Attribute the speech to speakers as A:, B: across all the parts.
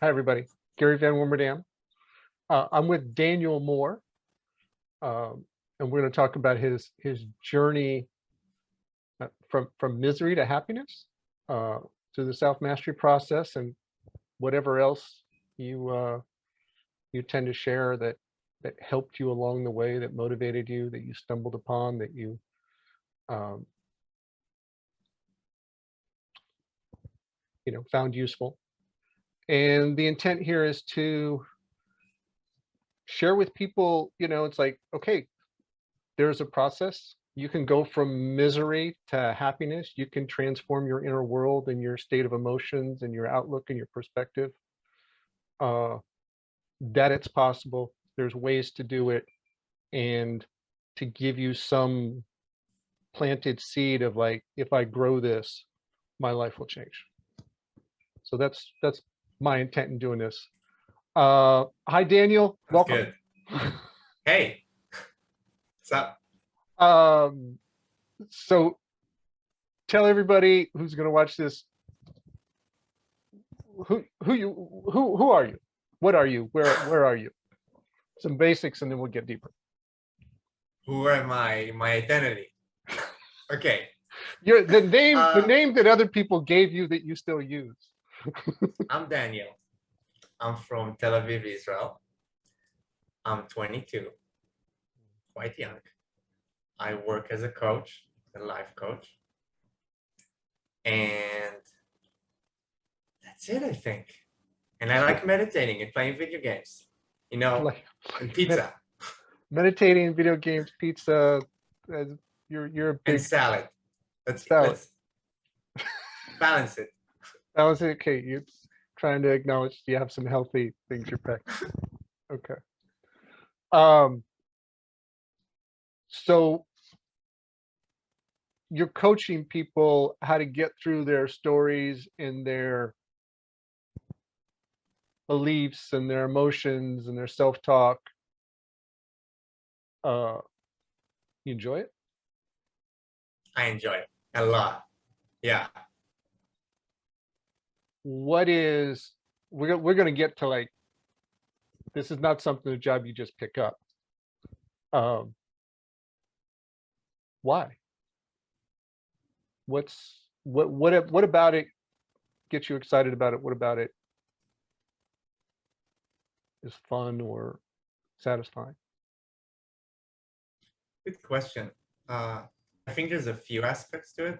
A: Hi, everybody. Gary Van Warmerdam. I'm with Daniel Moore, and we're going to talk about his journey from misery to happiness through the self mastery process and whatever else you tend to share that helped you along the way, that motivated you, that you stumbled upon, that you um, found useful. And the intent here is to share with people, it's like, okay, there's a process. You can go from misery to happiness. You can transform your inner world and your state of emotions and your outlook and your perspective. That it's possible. There's ways to do it, and to give you some planted seed of like, if I grow this, my life will change. So that's my intent in doing this. Hi, Daniel.
B: That's
A: Welcome.
B: good. Hey, what's up?
A: So tell everybody who's going to watch this, who are you? What are you? Where are you? Some basics, and then we'll get deeper.
B: Who am I? My identity. Okay.
A: You're the name that other people gave you that you still use.
B: I'm Daniel. I'm from Tel Aviv, Israel. I'm 22, quite young. I work as a coach, a life coach. And that's it, I think. And I like meditating and playing video games, and pizza.
A: Meditating, video games, pizza. You're a big
B: and salad. Let's balance it.
A: Balance it. Okay, you're trying to acknowledge you have some healthy things you're practicing. Okay. So you're coaching people how to get through their stories and their beliefs and their emotions and their self-talk. You enjoy it?
B: I enjoy it a lot. Yeah.
A: We're going to get to, like, this is not something, a job you just pick up. Why? What about it gets you excited about it? What about it is fun or satisfying?
B: Good question. I think there's a few aspects to it. I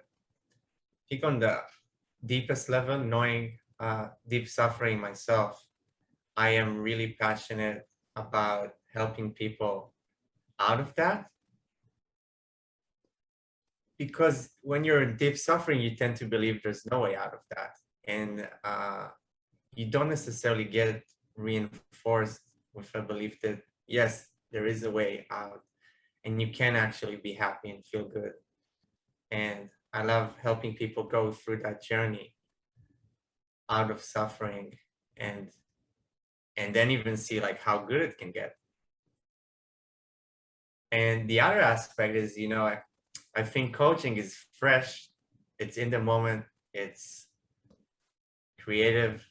B: think on the deepest level, knowing deep suffering myself, I am really passionate about helping people out of that. Because when you're in deep suffering, you tend to believe there's no way out of that. And you don't necessarily get reinforced with a belief that, yes, there is a way out and you can actually be happy and feel good. And I love helping people go through that journey out of suffering and then even see like how good it can get. And the other aspect is, I think coaching is fresh. It's in the moment. It's creative.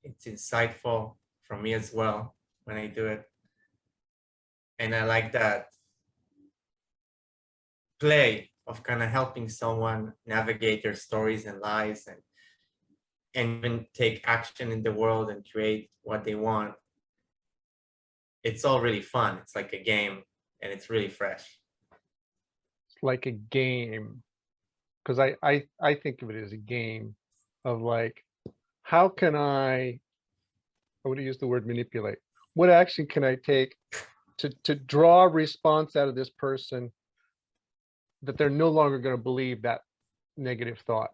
B: It's insightful for me as well when I do it. And I like that play of kind of helping someone navigate their stories and lives and even take action in the world and create what they want. It's all really fun. It's like a game and it's really fresh.
A: It's like a game, because I think of it as a game of like, how can I would use the word manipulate. What action can I take to draw a response out of this person that they're no longer going to believe that negative thought,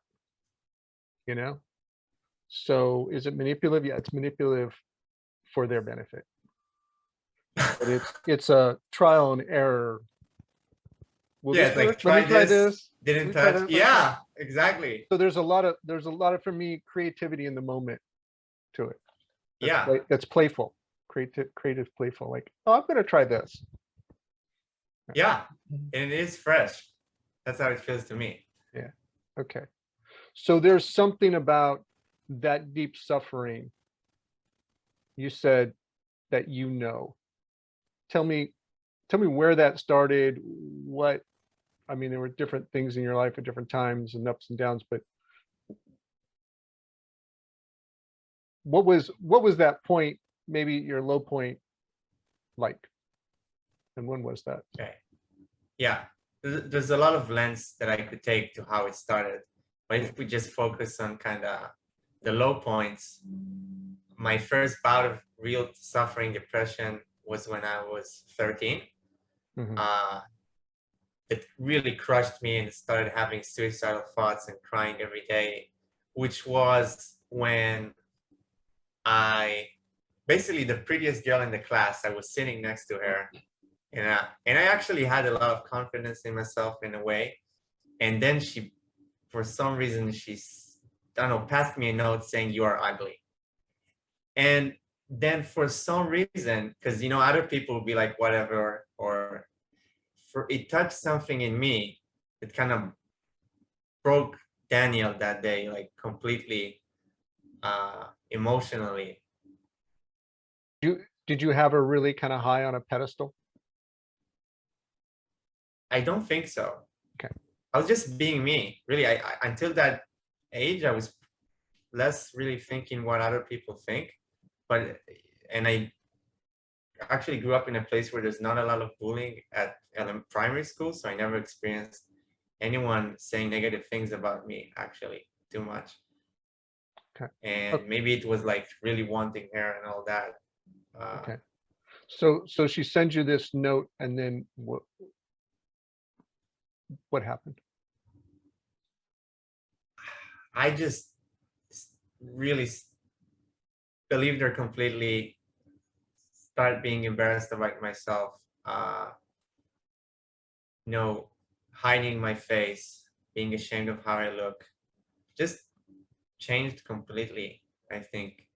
A: So is it manipulative? Yeah, it's manipulative for their benefit. But it's a trial and error.
B: Yeah, like try this, didn't touch. Yeah, exactly.
A: So there's a lot of for me creativity in the moment to it. That's playful, creative, playful. Like, oh, I'm gonna try this.
B: Yeah, and it is fresh. That's how it feels to me.
A: Yeah. Okay. So there's something about that deep suffering, you said that tell me where that started. What, I mean, there were different things in your life at different times and ups and downs, but what was that point, maybe your low point, like? And when was that?
B: Okay. Yeah. There's a lot of lens that I could take to how it started. But if we just focus on kind of the low points, my first bout of real suffering depression was when I was 13.
A: Mhm.
B: It really crushed me and started having suicidal thoughts and crying every day, which was when basically the prettiest girl in the class, I was sitting next to her, and I actually had a lot of confidence in myself in a way. And then for some reason, I don't know, passed me a note saying, "You are ugly." And then for some reason, because other people would be like, whatever, or it touched something in me that kind of broke Daniel that day, like completely emotionally.
A: Did you have her really kind of high on a pedestal?
B: I don't think so.
A: Okay.
B: I was just being me. Really, until that age, I was less really thinking what other people think. And I actually grew up in a place where there's not a lot of bullying at primary school, so I never experienced anyone saying negative things about me, actually, too much.
A: Okay.
B: And maybe it was like really wanting her and all that.
A: Okay. So she sends you this note, and then what happened?
B: I just really believed her completely, started being embarrassed about myself, hiding my face, being ashamed of how I look, just changed completely, I think,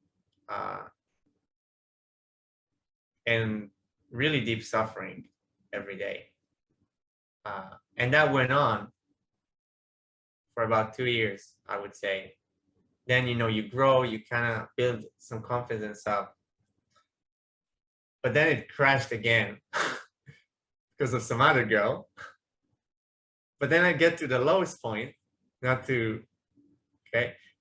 B: and really deep suffering every day. And that went on for about 2 years, I would say. Then, you grow, you kind of build some confidence up. But then it crashed again because of some other girl. But then I get to the lowest point,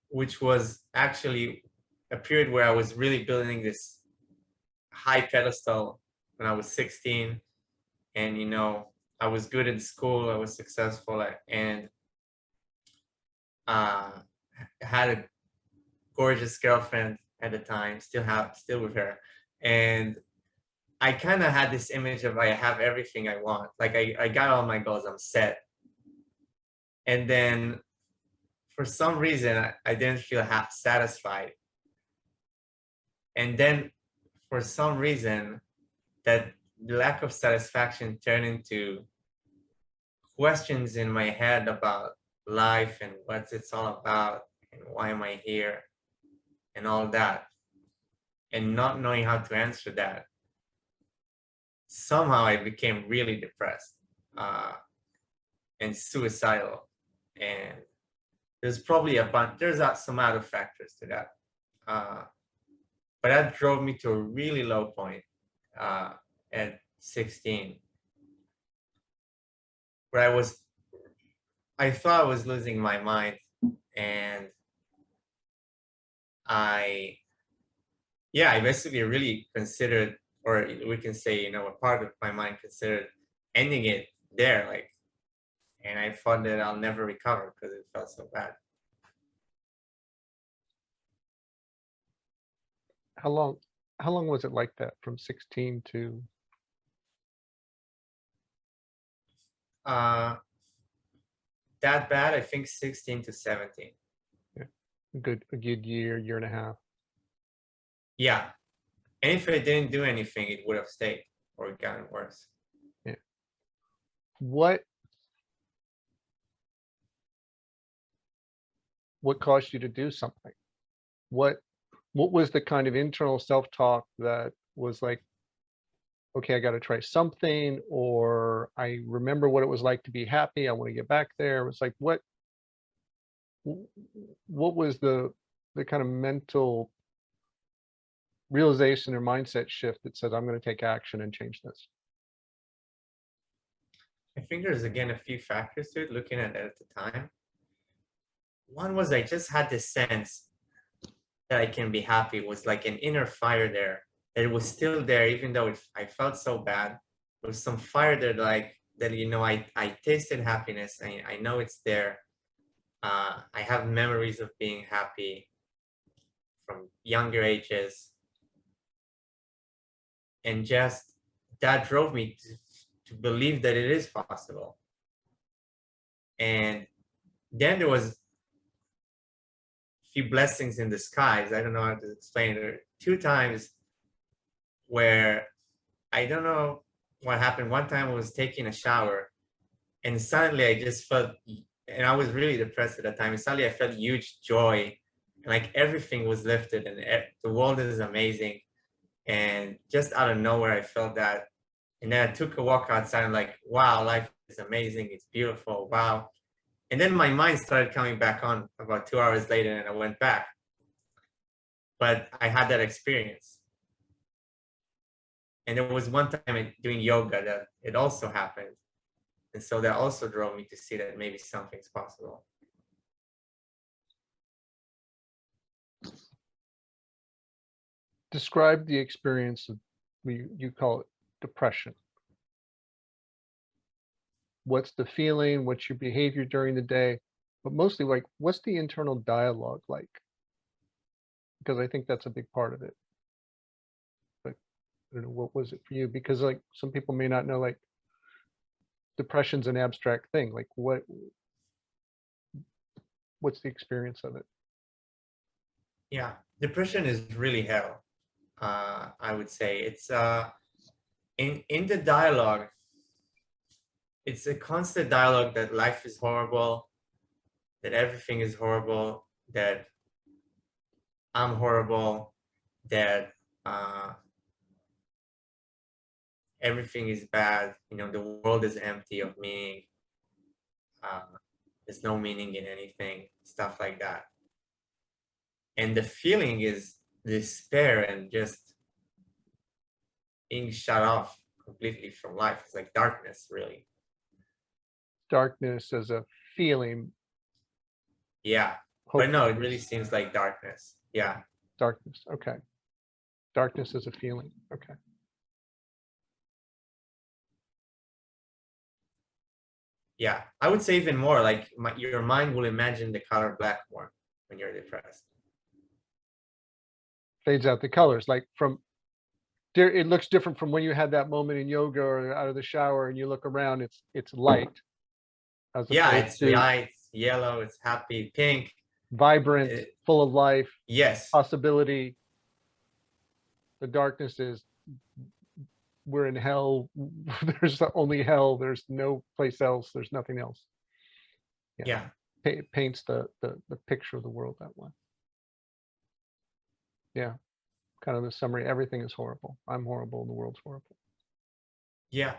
B: which was actually a period where I was really building this high pedestal when I was 16. And, I was good in school, I was successful, and had a gorgeous girlfriend at the time, still with her. And I kind of had this image of I have everything I want. Like I got all my goals, I'm set. And then for some reason, I didn't feel satisfied. And then for some reason, that lack of satisfaction turned into questions in my head about life and what it's all about and why am I here and all that. And not knowing how to answer that, somehow I became really depressed and suicidal. And there's probably there's some other factors to that. But that drove me to a really low point at 16, where I thought I was losing my mind, and I basically really considered, or we can say, a part of my mind considered ending it there, and I thought that I'll never recover because it felt so bad.
A: How long was it like that, from 16 to?
B: That bad, I think 16 to 17.
A: A good year and a half.
B: Yeah. And if I didn't do anything, it would have stayed or gotten worse.
A: Yeah. What caused you to do something? What was the kind of internal self-talk that was like, okay, I got to try something, or I remember what it was like to be happy, I want to get back there? It was like, what was the the kind of mental realization or mindset shift that says, I'm going to take action and change this?
B: I think there's again a few factors to it, looking at it at the time. One was I just had this sense that I can be happy. It was like an inner fire there. That it was still there, even though I felt so bad. There was some fire there, like that, you know, I tasted happiness. I know it's there. I have memories of being happy from younger ages. And just that drove me to believe that it is possible. And then there was a few blessings in disguise. I don't know how to explain it. 2 times where I don't know what happened. One time I was taking a shower and suddenly I just felt, and I was really depressed at that time, and suddenly I felt huge joy, and like everything was lifted, and the world is amazing. And just out of nowhere, I felt that. And then I took a walk outside and like, wow, life is amazing. It's beautiful. Wow. And then my mind started coming back on about 2 hours later, and I went back. But I had that experience. And there was one time doing yoga that it also happened. And so that also drove me to see that maybe something's possible.
A: Describe the experience of, you call it depression. What's the feeling? What's your behavior during the day? But mostly, like, what's the internal dialogue like? Because I think that's a big part of it. But I don't know, what was it for you? Because like some people may not know, like, depression's an abstract thing. Like, what's the experience of it?
B: Yeah, depression is really hell. I would say it's in the dialogue. It's a constant dialogue that life is horrible, that everything is horrible, that I'm horrible, that everything is bad. You know, the world is empty of meaning. There's no meaning in anything, stuff like that. And the feeling is despair and just being shut off completely from life. It's like darkness, really.
A: Darkness as a feeling.
B: Yeah. But no, it really seems like darkness. Yeah.
A: Darkness. Okay. Darkness as a feeling. Okay.
B: Yeah. I would say even more like your mind will imagine the color black more when you're depressed.
A: Fades out the colors, like from there, it looks different from when you had that moment in yoga or out of the shower and you look around, it's light. As
B: Yeah,
A: opposed
B: it's
A: to
B: light, yellow, it's happy, pink.
A: vibrant, full of life,
B: Yes.
A: possibility. The darkness is, we're in hell. There's only hell. There's no place else. There's nothing else.
B: Yeah.
A: It paints the picture of the world that way. Yeah. Kind of the summary. Everything is horrible. I'm horrible and the world's horrible.
B: Yeah.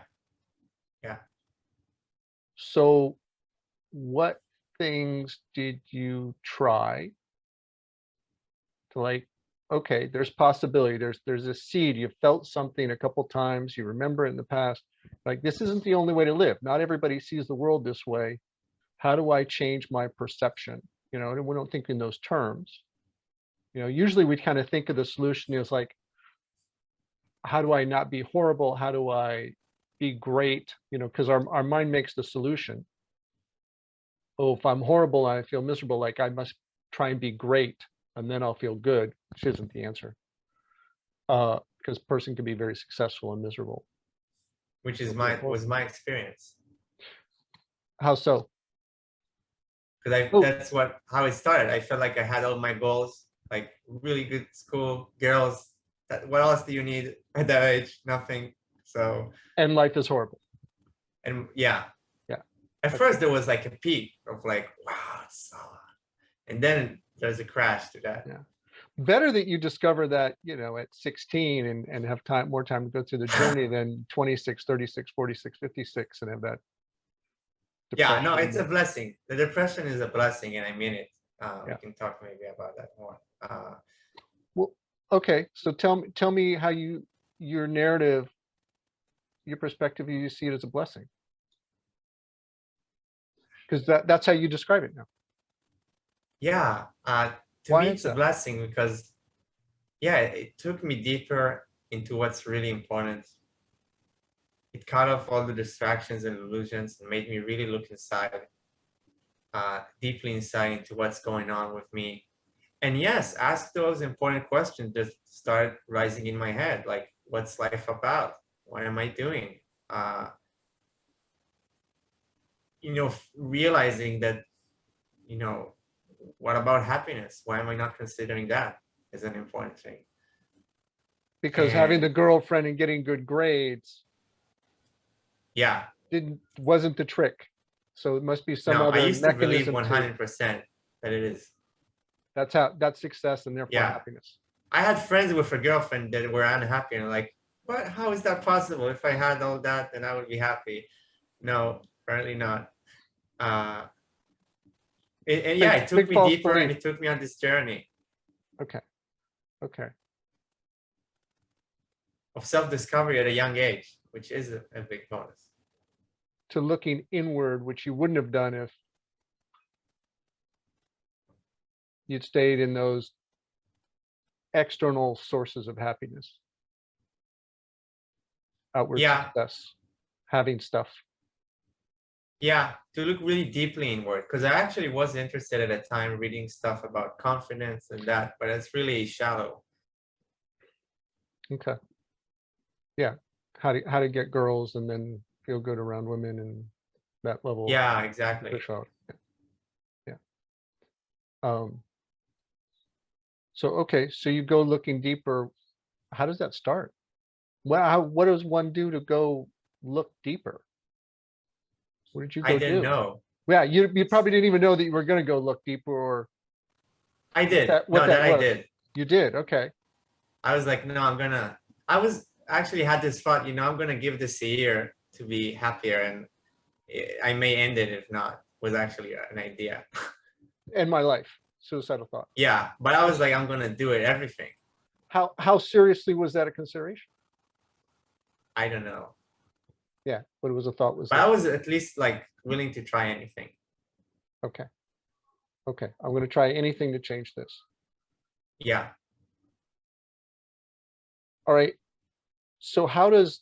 B: Yeah.
A: So what things did you try to, like, okay, there's possibility, there's a seed, you felt something a couple times, you remember it in the past, like, this isn't the only way to live. Not everybody sees the world this way. How do I change my perception? You know, and we don't think in those terms. You know, usually we kind of think of the solution as like, how do I not be horrible? How do I be great? You know, because our mind makes the solution. Oh, if I'm horrible and I feel miserable, like I must try and be great and then I'll feel good, which isn't the answer. Because a person can be very successful and miserable.
B: Which is was my experience.
A: How so?
B: Because that's how it started. I felt like I had all my goals, like really good school, girls. What else do you need at that age? Nothing. So.
A: And life is horrible.
B: And yeah.
A: Yeah.
B: At first there was like a peak of like, wow, it's so. And then there's a crash to that.
A: Yeah. Better that you discover that, you know, at 16 and have more time to go through the journey than 26, 36, 46, 56 and have that.
B: Yeah, no, it's a blessing. The depression is a blessing, and I mean it.
A: Yeah.
B: We can talk maybe about that more.
A: Well, okay, so tell me how your narrative, your perspective, you see it as a blessing. Because that's how you describe it now.
B: Yeah, to
A: Why
B: me,
A: is
B: it's a
A: that?
B: blessing because, yeah, it took me deeper into what's really important. It cut off all the distractions and illusions and made me really look inside, deeply inside into what's going on with me. And yes, ask those important questions that start rising in my head, like, what's life about? What am I doing? Uh, realizing that, what about happiness? Why am I not considering that as an important thing?
A: Because having the
B: And
A: girlfriend and getting good grades
B: yeah,
A: wasn't the trick. So it must be some
B: no, I
A: other
B: used to believe
A: mechanism to,
B: 100% that it is.
A: that's success and therefore
B: Yeah.
A: happiness.
B: I had friends with a girlfriend that were unhappy and like, what? How is that possible? If I had all that, then I would be happy. No, apparently not. Uh, and yeah, it took
A: Big
B: me
A: false
B: deeper and
A: belief.
B: it took me on this journey
A: Okay. Okay.
B: of self-discovery at a young age, which is a big bonus.
A: To looking inward, which you wouldn't have done if you'd stayed in those external sources of happiness, outward
B: Yeah,
A: success, having stuff.
B: yeah, to look really deeply inward, because I actually was interested at the time reading stuff about confidence and that, but it's really shallow.
A: Okay. Yeah. How to get girls and then feel good around women and that level
B: Yeah, exactly.
A: push out. Yeah. Um, so okay, so you go looking deeper. How does that start? What does one do to go look deeper? What did you
B: I
A: go
B: didn't
A: do?
B: know.
A: Yeah, you probably didn't even know that you were going to go look deeper or
B: I did.
A: what
B: No,
A: that
B: that I
A: was.
B: did.
A: You did. Okay.
B: I was like, no, I was actually had this thought, I'm gonna give this a year to be happier, and I may end it if not, was actually an idea.
A: In my life, suicidal thought.
B: Yeah, but I was like, I'm gonna do it, everything.
A: How seriously was that a consideration?
B: I don't know.
A: Yeah, but it was a thought was
B: But I
A: there.
B: was at least like willing to try anything.
A: Okay. Okay. I'm going to try anything to change this.
B: Yeah.
A: All right. So how does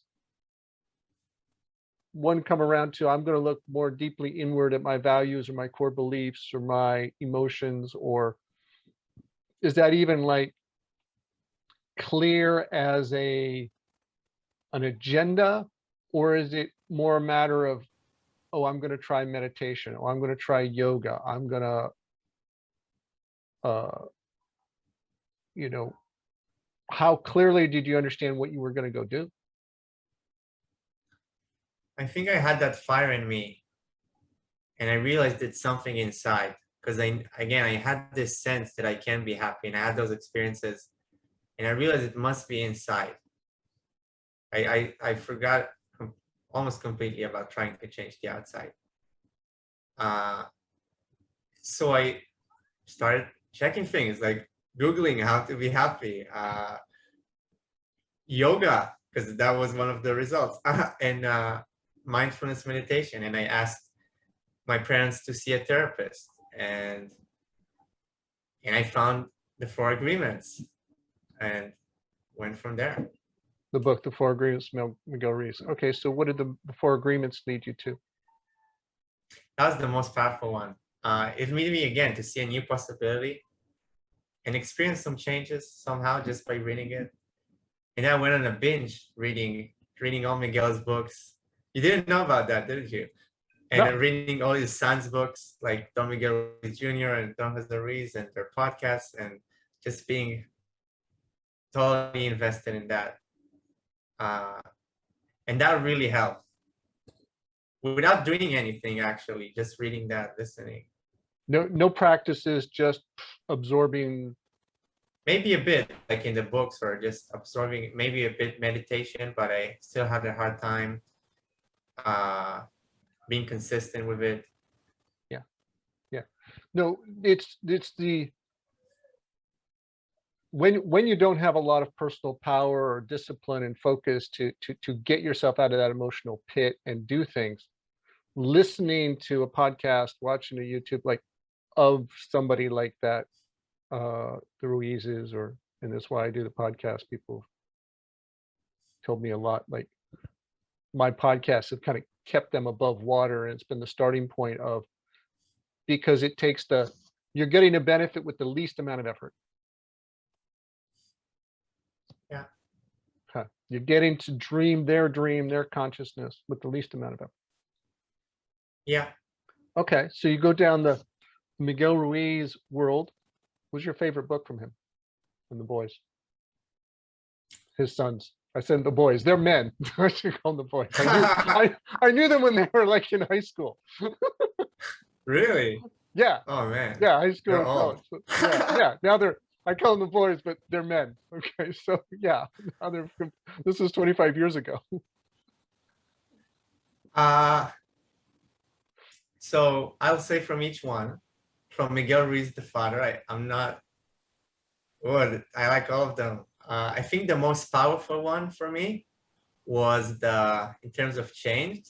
A: one come around to I'm going to look more deeply inward at my values or my core beliefs or my emotions, or is that even like clear as an agenda, or is it more a matter of, oh, I'm going to try meditation, or I'm going to try yoga, I'm going to uh you know, how clearly did you understand what you were going to go do?
B: I think I had that fire in me, and I realized it's something inside, because I had this sense that I can be happy, and I had those experiences, and I realized it must be inside. I forgot almost completely about trying to change the outside. Uh, so I started checking things like Googling how to be happy, yoga, because that was one of the results, and mindfulness meditation. And I asked my parents to see a therapist, and I found the 4 agreements and went from there.
A: The book, The Four Agreements, Miguel Ruiz. Okay, so what did the Four Agreements lead you to?
B: That was the most powerful one. It made me again to see a new possibility and experience some changes somehow just by reading it. And I went on a binge reading all Miguel's books. You didn't know about that, didn't you? And
A: No,
B: then reading all his son's books, like Don Miguel Ruiz Jr. and Don Jose Ruiz, and their podcasts, and just being totally invested in that. And that really helped without doing anything, actually, just reading that, listening.
A: no practices, just absorbing.
B: Maybe a bit like in the books, or just absorbing, maybe a bit meditation, but I still had a hard time being consistent with it.
A: Yeah, yeah. No, it's the when you don't have a lot of personal power or discipline and focus to get yourself out of that emotional pit and do things, listening to a podcast, watching a YouTube like of somebody like that, the Ruizes, or and that's why I do the podcast. People told me a lot, like my podcasts have kind of kept them above water, and it's been the starting point of, because it takes you're getting a benefit with the least amount of effort.
B: Yeah.
A: You're getting to dream, their consciousness with the least amount of effort.
B: Yeah.
A: Okay, so you go down the Miguel Ruiz world. What's your favorite book from him and the boys? His sons. I said the boys. They're men. I should call them the boys. I knew them when they were like in high school.
B: Really?
A: Yeah.
B: Oh man.
A: Yeah, high school
B: They're
A: and college.
B: old.
A: Yeah. Now I call them the boys, but they're men. Okay, so yeah. Now this is 25 years ago.
B: So I'll say from each one, from Miguel Ruiz the father, I'm not, well, I like all of them. I think the most powerful one for me was in terms of change,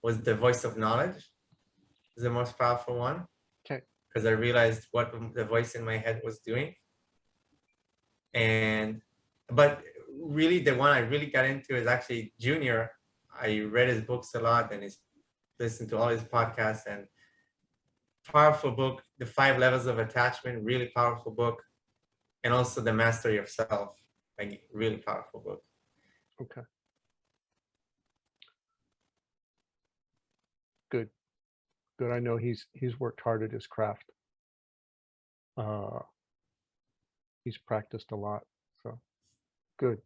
B: was The Voice of Knowledge. Is the most powerful one.
A: Okay.
B: Because I realized what the voice in my head was doing. But really the one I really got into is actually Junior. I read his books a lot and listened to all his podcasts, and powerful book, The 5 Levels of Attachment, really powerful book. And also The Mastery of Self, like really powerful book.
A: Okay. Good. I know he's worked hard at his craft. He's practiced a lot, so good.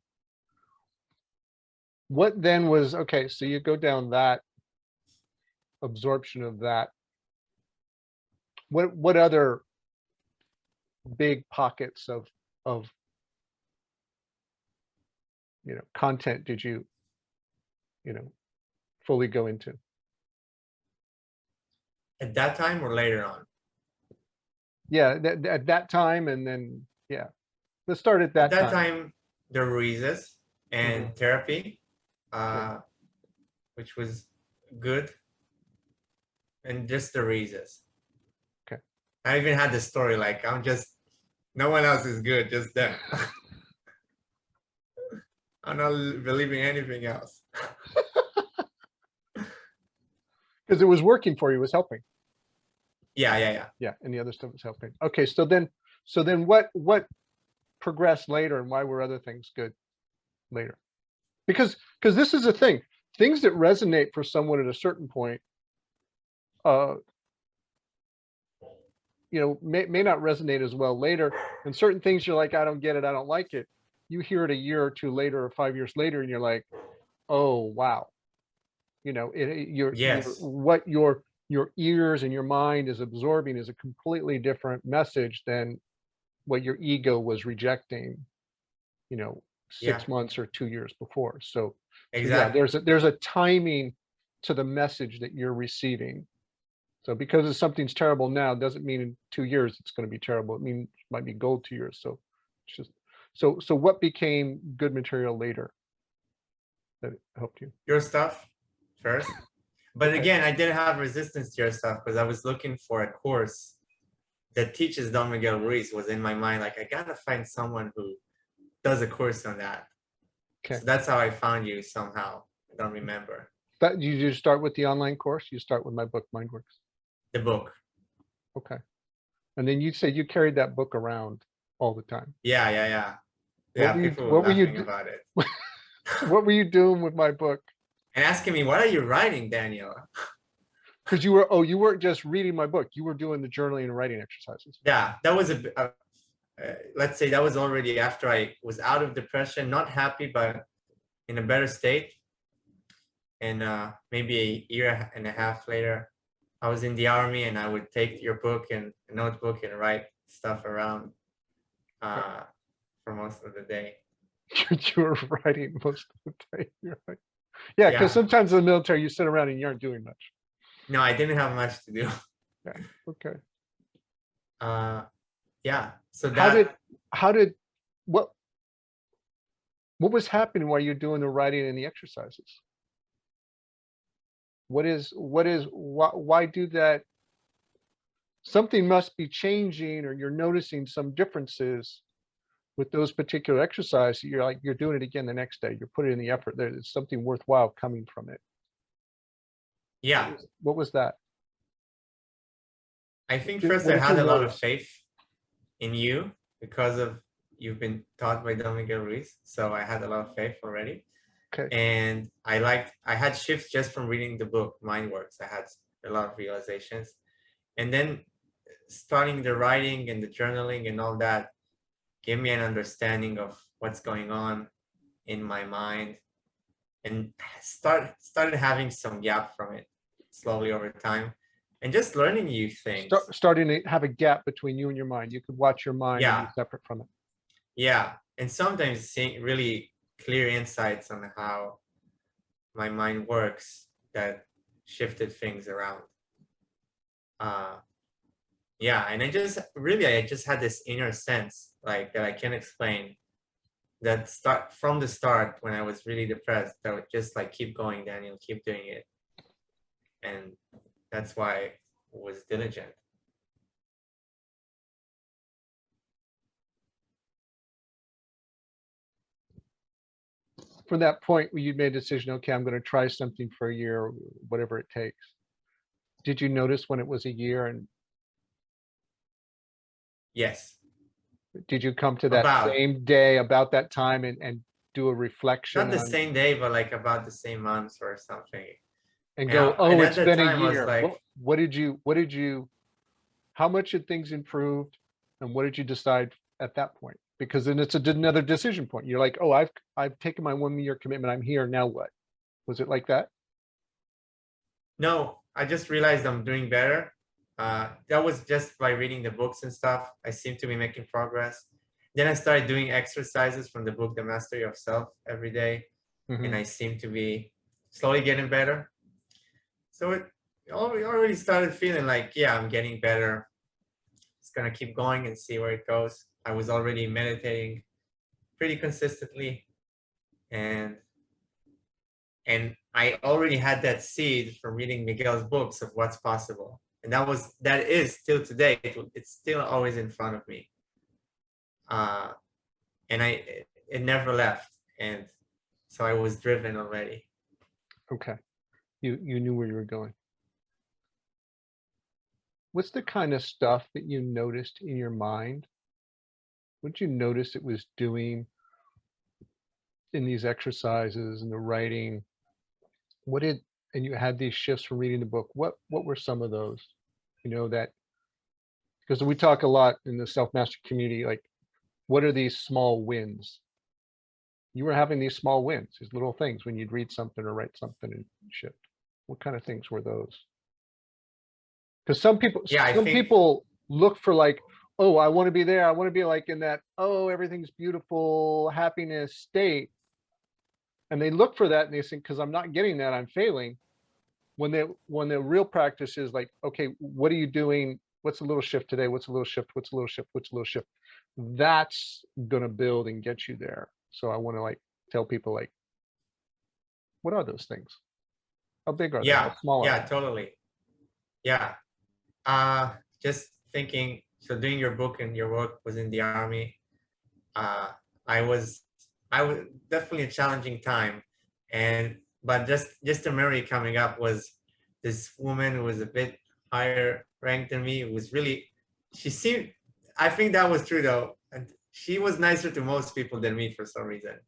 A: What then was, okay, so you go down that absorption of that. What other big pockets of content did you fully go into?
B: At that time or later on?
A: Yeah, at that time, and then yeah, let's start at that
B: At that
A: time.
B: time, the Ruizes and therapy, which was good, and just the Ruizes.
A: Okay.
B: I even had the story like no one else is good, just them. I'm not believing anything else.
A: Because it was working for you, it was helping.
B: Yeah.
A: Yeah, and the other stuff was helping. Okay, so then what progressed later, and why were other things good later? Because this is a thing. Things that resonate for someone at a certain point, may not resonate as well later. And certain things you're like, I don't get it, I don't like it. You hear it a year or two later, or 5 years later, and you're like, oh wow. What your ears and your mind is absorbing is a completely different message than what your ego was rejecting, 6 months or 2 years before. So
B: Exactly.
A: yeah, there's a timing to the message that you're receiving. So because something's terrible now doesn't mean in 2 years it's going to be terrible. It means it might be gold 2 years. So it's just so what became good material later that helped you?
B: Your stuff first. But
A: Okay.
B: again, I didn't have resistance to your stuff because I was looking for a course that teaches Don Miguel Ruiz. Was in my mind, like I gotta find someone who does a course on that.
A: Okay.
B: So that's how I found you somehow. I don't remember.
A: That you just start with the online course? You start with my book, MindWorks?
B: The book.
A: Okay. And then you said you carried that book around all the time.
B: Yeah. Yeah, people were laughing about it.
A: What were you doing with my book?
B: And asking me, what are you writing, Daniel?
A: Because you weren't just reading my book. You were doing the journaling and writing exercises.
B: Yeah, that was let's say that was already after I was out of depression, not happy, but in a better state. And maybe a year and a half later, I was in the army, and I would take your book and a notebook and write stuff around for most of the day.
A: You were writing most of the day. You're right. Yeah, because sometimes in the military you sit around and you aren't doing much.
B: No, I didn't have much to do.
A: Yeah. Okay.
B: Yeah. So that.
A: How did what was happening while you're doing the writing and the exercises? Why do that? Something must be changing, or you're noticing some differences with those particular exercises. You're like, you're doing it again the next day. You're putting in the effort. There's something worthwhile coming from it.
B: Yeah,
A: What was that?
B: I think
A: Did-
B: first
A: what
B: I
A: did
B: had
A: you
B: a lot of
A: notice?
B: faith in you because of you've been taught by Don Miguel Ruiz. So I had a lot of faith already.
A: Okay.
B: And I had shifts just from reading the book, Mind Works. I had a lot of realizations. And then starting the writing and the journaling and all that gave me an understanding of what's going on in my mind, and started having some gap from it slowly over time, and just learning new things.
A: Starting to have a gap between you and your mind. You could watch your mind and be
B: Yeah.
A: separate from it.
B: Yeah, and sometimes seeing really clear insights on how my mind works that shifted things around. Yeah, and I just had this inner sense like that I can't explain, that start from the start when I was really depressed, that would just like keep going, Daniel, keep doing it. And that's why I was diligent.
A: From that point where you made a decision, okay, I'm going to try something for a year, or whatever it takes. Did you notice when it was a year, and
B: Yes.
A: did you come to that
B: About
A: same day about that time and do a reflection
B: not the
A: on
B: same day, but like about the same months or something.
A: and
B: And,
A: go,
B: and
A: oh,
B: at
A: it's
B: that
A: been a
B: time I was
A: year.
B: like,
A: What did you, how much had things improved, and what did you decide at that point? Because then it's another decision point. You're like, oh, I've taken my 1 year commitment. I'm here. Now what? Was it like that?
B: no, I just realized I'm doing better. That was just by reading the books and stuff. I seem to be making progress. Then I started doing exercises from the book, The Mastery of Self, every day.
A: Mhm.
B: And I seem to be slowly getting better. So it already started feeling like, yeah, I'm getting better. It's gonna keep going and see where it goes. I was already meditating pretty consistently, and I already had that seed from reading Miguel's books of what's possible. And that is still today, it's still always in front of me. And it never left. And so I was driven already.
A: Okay. You knew where you were going. What's the kind of stuff that you noticed in your mind? What did you notice it was doing in these exercises and the writing? And you had these shifts from reading the book. What were some of those? That, because we talk a lot in the self-mastery community, like, what are these small wins? You were having these small wins, these little things when you'd read something or write something and shift. What kind of things were those? Because some people look for like, oh, I want to be there. I want to be like in that, oh, everything's beautiful, happiness state. And they look for that and they think, because I'm not getting that, I'm failing. When the real practice is like, okay, what are you doing? What's a little shift today? What's a little shift? What's a little shift? What's a little shift? That's gonna build and get you there. So I want to like tell people like, what are those things? How big are they? How small are
B: Yeah, totally. Yeah. Just thinking, so doing your book and your work was in the army. I was definitely a challenging time. But just a memory coming up was this woman who was a bit higher ranked than me. It was really, I think that was true though. And she was nicer to most people than me for some reason.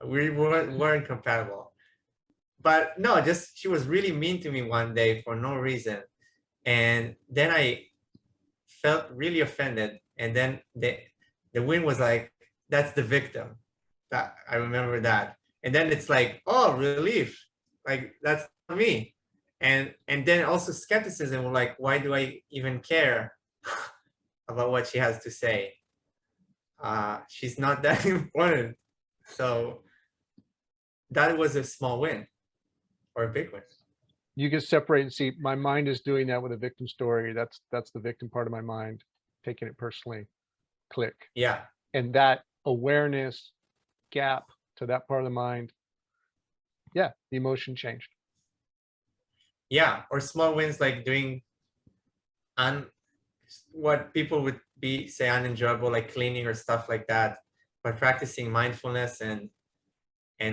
B: We weren't compatible. But no, just she was really mean to me one day for no reason. And then I felt really offended. And then the wind was like, that's the victim. That I remember that. And then it's like, oh, relief. Like that's not me. And then also skepticism, like, why do I even care about what she has to say? She's not that important. So that was a small win or a big win.
A: You can separate and see my mind is doing that with a victim story. That's the victim part of my mind, taking it personally. Click.
B: Yeah.
A: And that awareness gap to that part of the mind, yeah, the emotion changed.
B: Yeah, or small wins like doing what people would be say unenjoyable, like cleaning or stuff like that. By practicing mindfulness and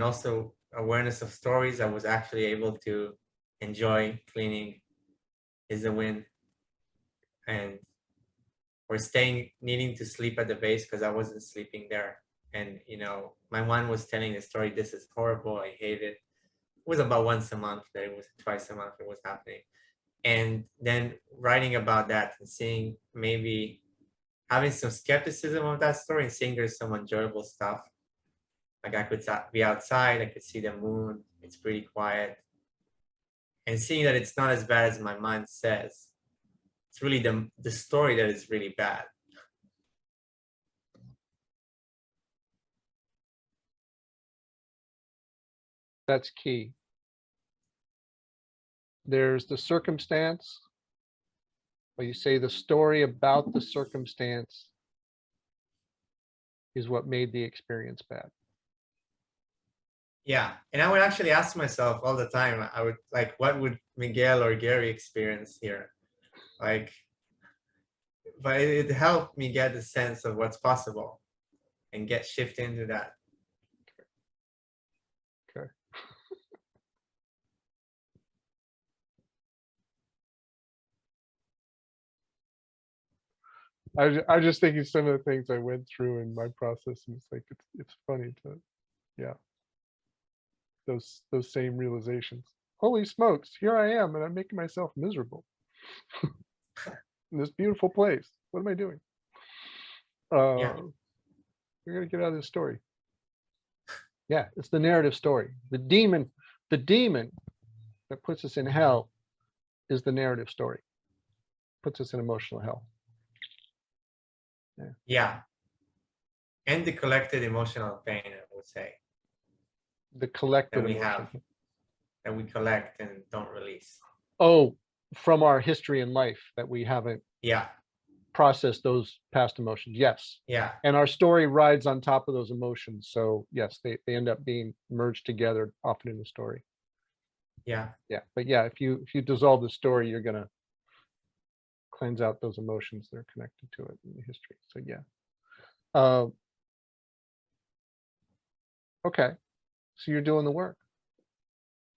B: also awareness of stories, I was actually able to enjoy cleaning is a win. And or staying needing to sleep at the base because I wasn't sleeping there. And you know, my mom was telling the story, this is horrible, I hate it. It was about once a month that it was twice a month it was happening. And then writing about that and seeing maybe having some skepticism of that story and seeing there's some enjoyable stuff. Like I could be outside, I could see the moon, it's pretty quiet. And seeing that it's not as bad as my mind says. It's really the story that is really bad.
A: That's key. There's the circumstance, but you say the story about the circumstance is what made the experience bad.
B: Yeah, and I would actually ask myself all the time, I would like, what would Miguel or Gary experience here? Like, but it helped me get a sense of what's possible and get shift into that.
A: Okay. I was just thinking some of the things I went through in my process, and it's like it's funny to, yeah, those same realizations. Holy smokes, here I am, and I'm making myself miserable in this beautiful place. What am I doing?
B: Yeah.
A: We're gonna get out of this story. Yeah, it's the narrative story. The demon that puts us in hell is the narrative story. Puts us in emotional hell.
B: Yeah. And the collected emotional pain, I would say,
A: The collective
B: that we
A: emotion.
B: have, that we collect and don't release.
A: Oh, from our history in life that we haven't
B: Yeah.
A: processed those past emotions. Yes.
B: Yeah.
A: And our story rides on top of those emotions. So yes, they end up being merged together often in the story.
B: Yeah.
A: Yeah. But yeah, if you dissolve the story, you're gonna cleanse out those emotions that are connected to it in the history. So yeah. Okay. So you're doing the work.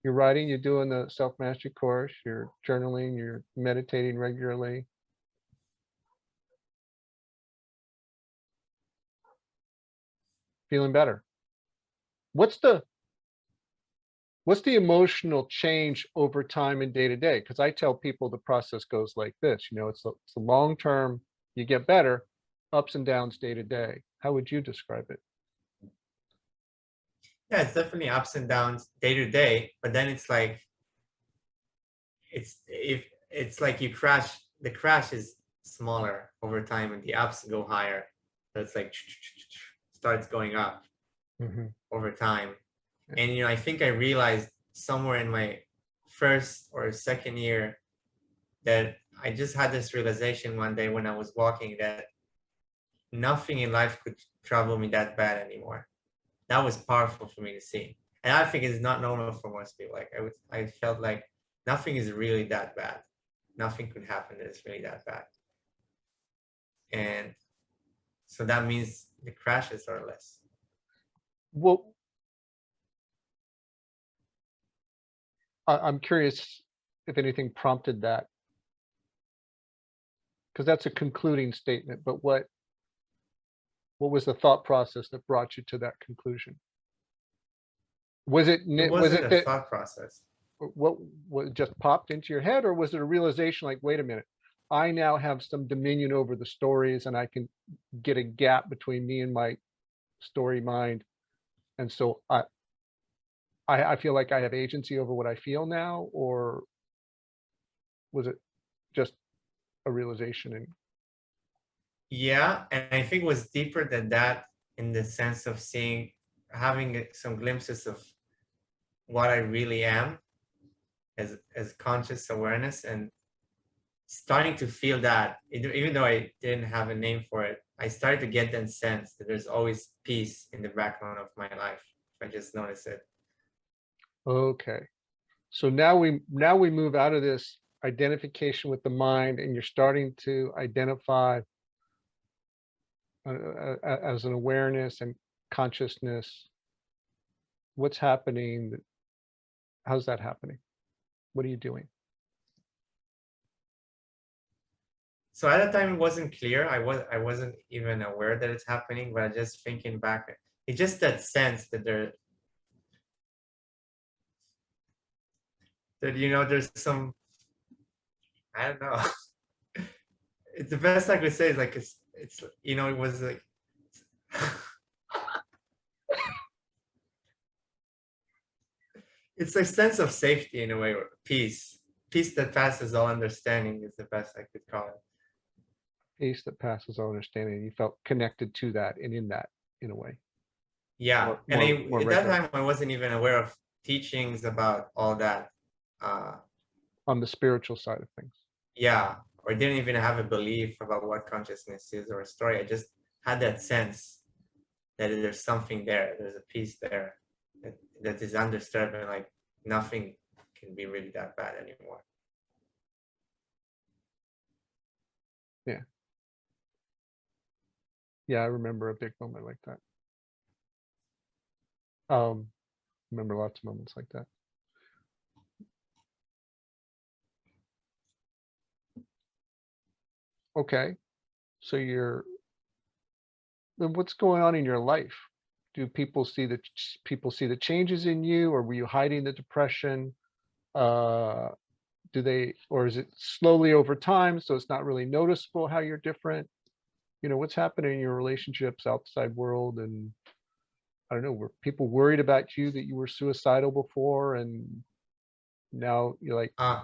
A: You're writing, you're doing the self-mastery course, you're journaling, you're meditating regularly. Feeling better. What's the emotional change over time and day to day? Because I tell people the process goes like this, you know, it's a long term, you get better, ups and downs day to day. How would you describe it?
B: Yeah, it's definitely ups and downs day to day, but then it's like it's like you crash, the crash is smaller over time and the ups go higher. So it's like starts going up over time. And you know, I think I realized somewhere in my first or second year that I just had this realization one day when I was walking that nothing in life could trouble me that bad anymore. That was powerful for me to see. And I think it's not normal for most people. Like I felt like nothing is really that bad. Nothing could happen that is really that bad. And so that means the crashes are less.
A: Well, I'm curious if anything prompted that, because that's a concluding statement, but what was the thought process that brought you to that conclusion? Was it
B: It
A: was
B: wasn't
A: it
B: a
A: that
B: thought process.
A: what just popped into your head, or was it a realization like, wait a minute, I now have some dominion over the stories and I can get a gap between me and my story mind, and so I feel like I have agency over what I feel now? Or was it just a realization? And
B: Yeah, and I think it was deeper than that in the sense of seeing, having some glimpses of what I really am as conscious awareness and starting to feel that, even though I didn't have a name for it, I started to get that sense that there's always peace in the background of my life. If I just notice it.
A: Okay. So now we move out of this identification with the mind, and you're starting to identify as an awareness and consciousness. What's happening? How's that happening? What are you doing?
B: So at the time it wasn't clear. I wasn't even aware that it's happening, but just thinking back, it's just that sense that there's some, I don't know. It's the best I could say is like it's it was like it's a sense of safety in a way, or peace. Peace that passes all understanding is the best I could call it.
A: Peace that passes all understanding. You felt connected to that and in that, in a way.
B: Yeah. And
A: More
B: at that
A: regular.
B: time I wasn't even aware of teachings about all that.
A: On the spiritual side of things.
B: Yeah. Or didn't even have a belief about what consciousness is or a story. I just had that sense that there's something there. There's a piece there that is undisturbed, and like nothing can be really that bad anymore.
A: Yeah. Yeah, I remember a big moment like that. Remember lots of moments like that. Okay. So then what's going on in your life? Do people see the changes in you, or were you hiding the depression? Or is it slowly over time, so it's not really noticeable how you're different? What's happening in your relationships, outside world, and I don't know, were people worried about you that you were suicidal before, and now you're like,
B: Uh,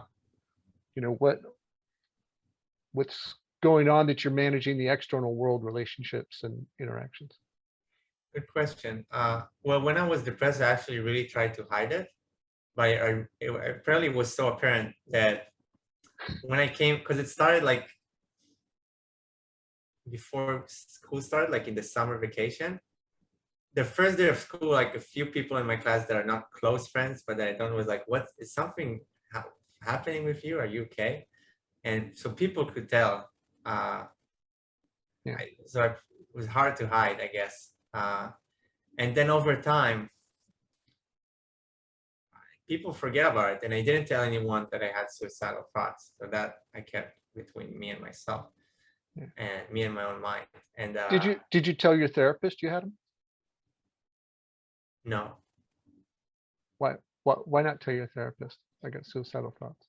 A: what's going on that you're managing the external world relationships and interactions?
B: Good question. Well, when I was depressed, I actually really tried to hide it, but it apparently was so apparent that when I came, because it started like before school started, like in the summer vacation. The first day of school, like a few people in my class that are not close friends, but that I don't, was like, what is something happening with you? Are you okay? And so people could tell.
A: Yeah.
B: So it was hard to hide, I guess. And then over time, people forget about it. And I didn't tell anyone that I had suicidal thoughts. So that I kept between me and myself,
A: Yeah.
B: and me and my own mind. And
A: Did you tell your therapist you had them?
B: no,
A: Why not tell your therapist I got suicidal thoughts?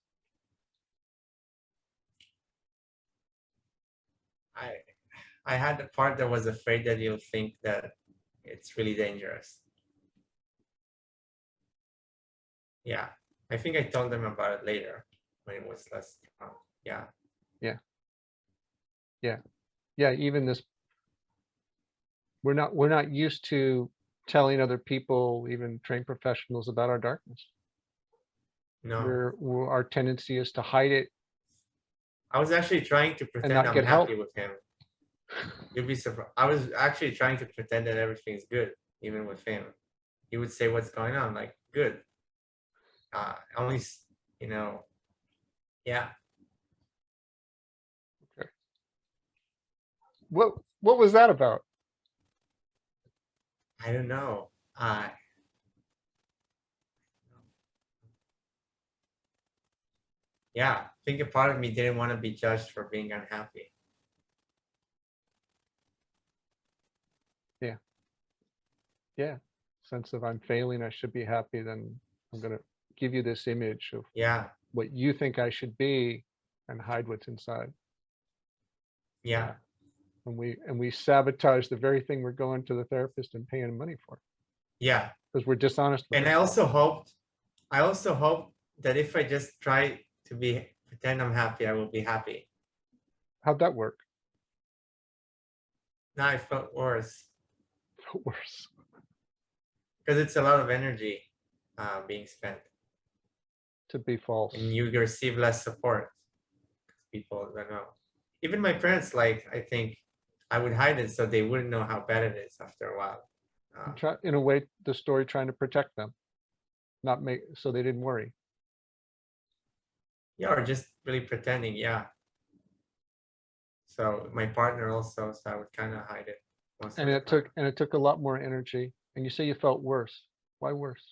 B: I had the part that was afraid that you'll think that it's really dangerous. Yeah, I think I told them about it later when it was less strong. Yeah.
A: Yeah, even this, we're not used to telling other people, even trained professionals, about our darkness.
B: No,
A: Our tendency is to hide it
B: I was actually trying to
A: and
B: pretend
A: not
B: I'm
A: get help.
B: happy with him. You'd be surprised. I was actually trying to pretend that everything's good, even with him. He would say, "What's going on?" I'm like, good. Only, yeah.
A: Okay. What was that about?
B: I don't know. Yeah, I think a part of me didn't want to be judged for being unhappy.
A: Yeah, sense of I'm failing, I should be happy, then I'm gonna give you this image of
B: Yeah,
A: what you think I should be and hide what's inside.
B: yeah,
A: And we sabotage the very thing we're going to the therapist and paying money for,
B: yeah.
A: because we're dishonest with
B: And I
A: ourselves.
B: also hoped that if I just try to pretend I'm happy, I will be happy.
A: How'd that work?
B: Now I felt worse
A: Worse.
B: because it's a lot of energy being spent,
A: To be false.
B: and you receive less support. People don't know. Even my parents, like, I think, I would hide it so they wouldn't know how bad it is after a while.
A: Try, in a way, the story trying to protect them, not make, so they didn't worry.
B: Yeah, or just really pretending, yeah. So my partner also, so I would kind of hide it most
A: And
B: of the time.
A: it took a lot more energy. And you say you felt worse. Why worse?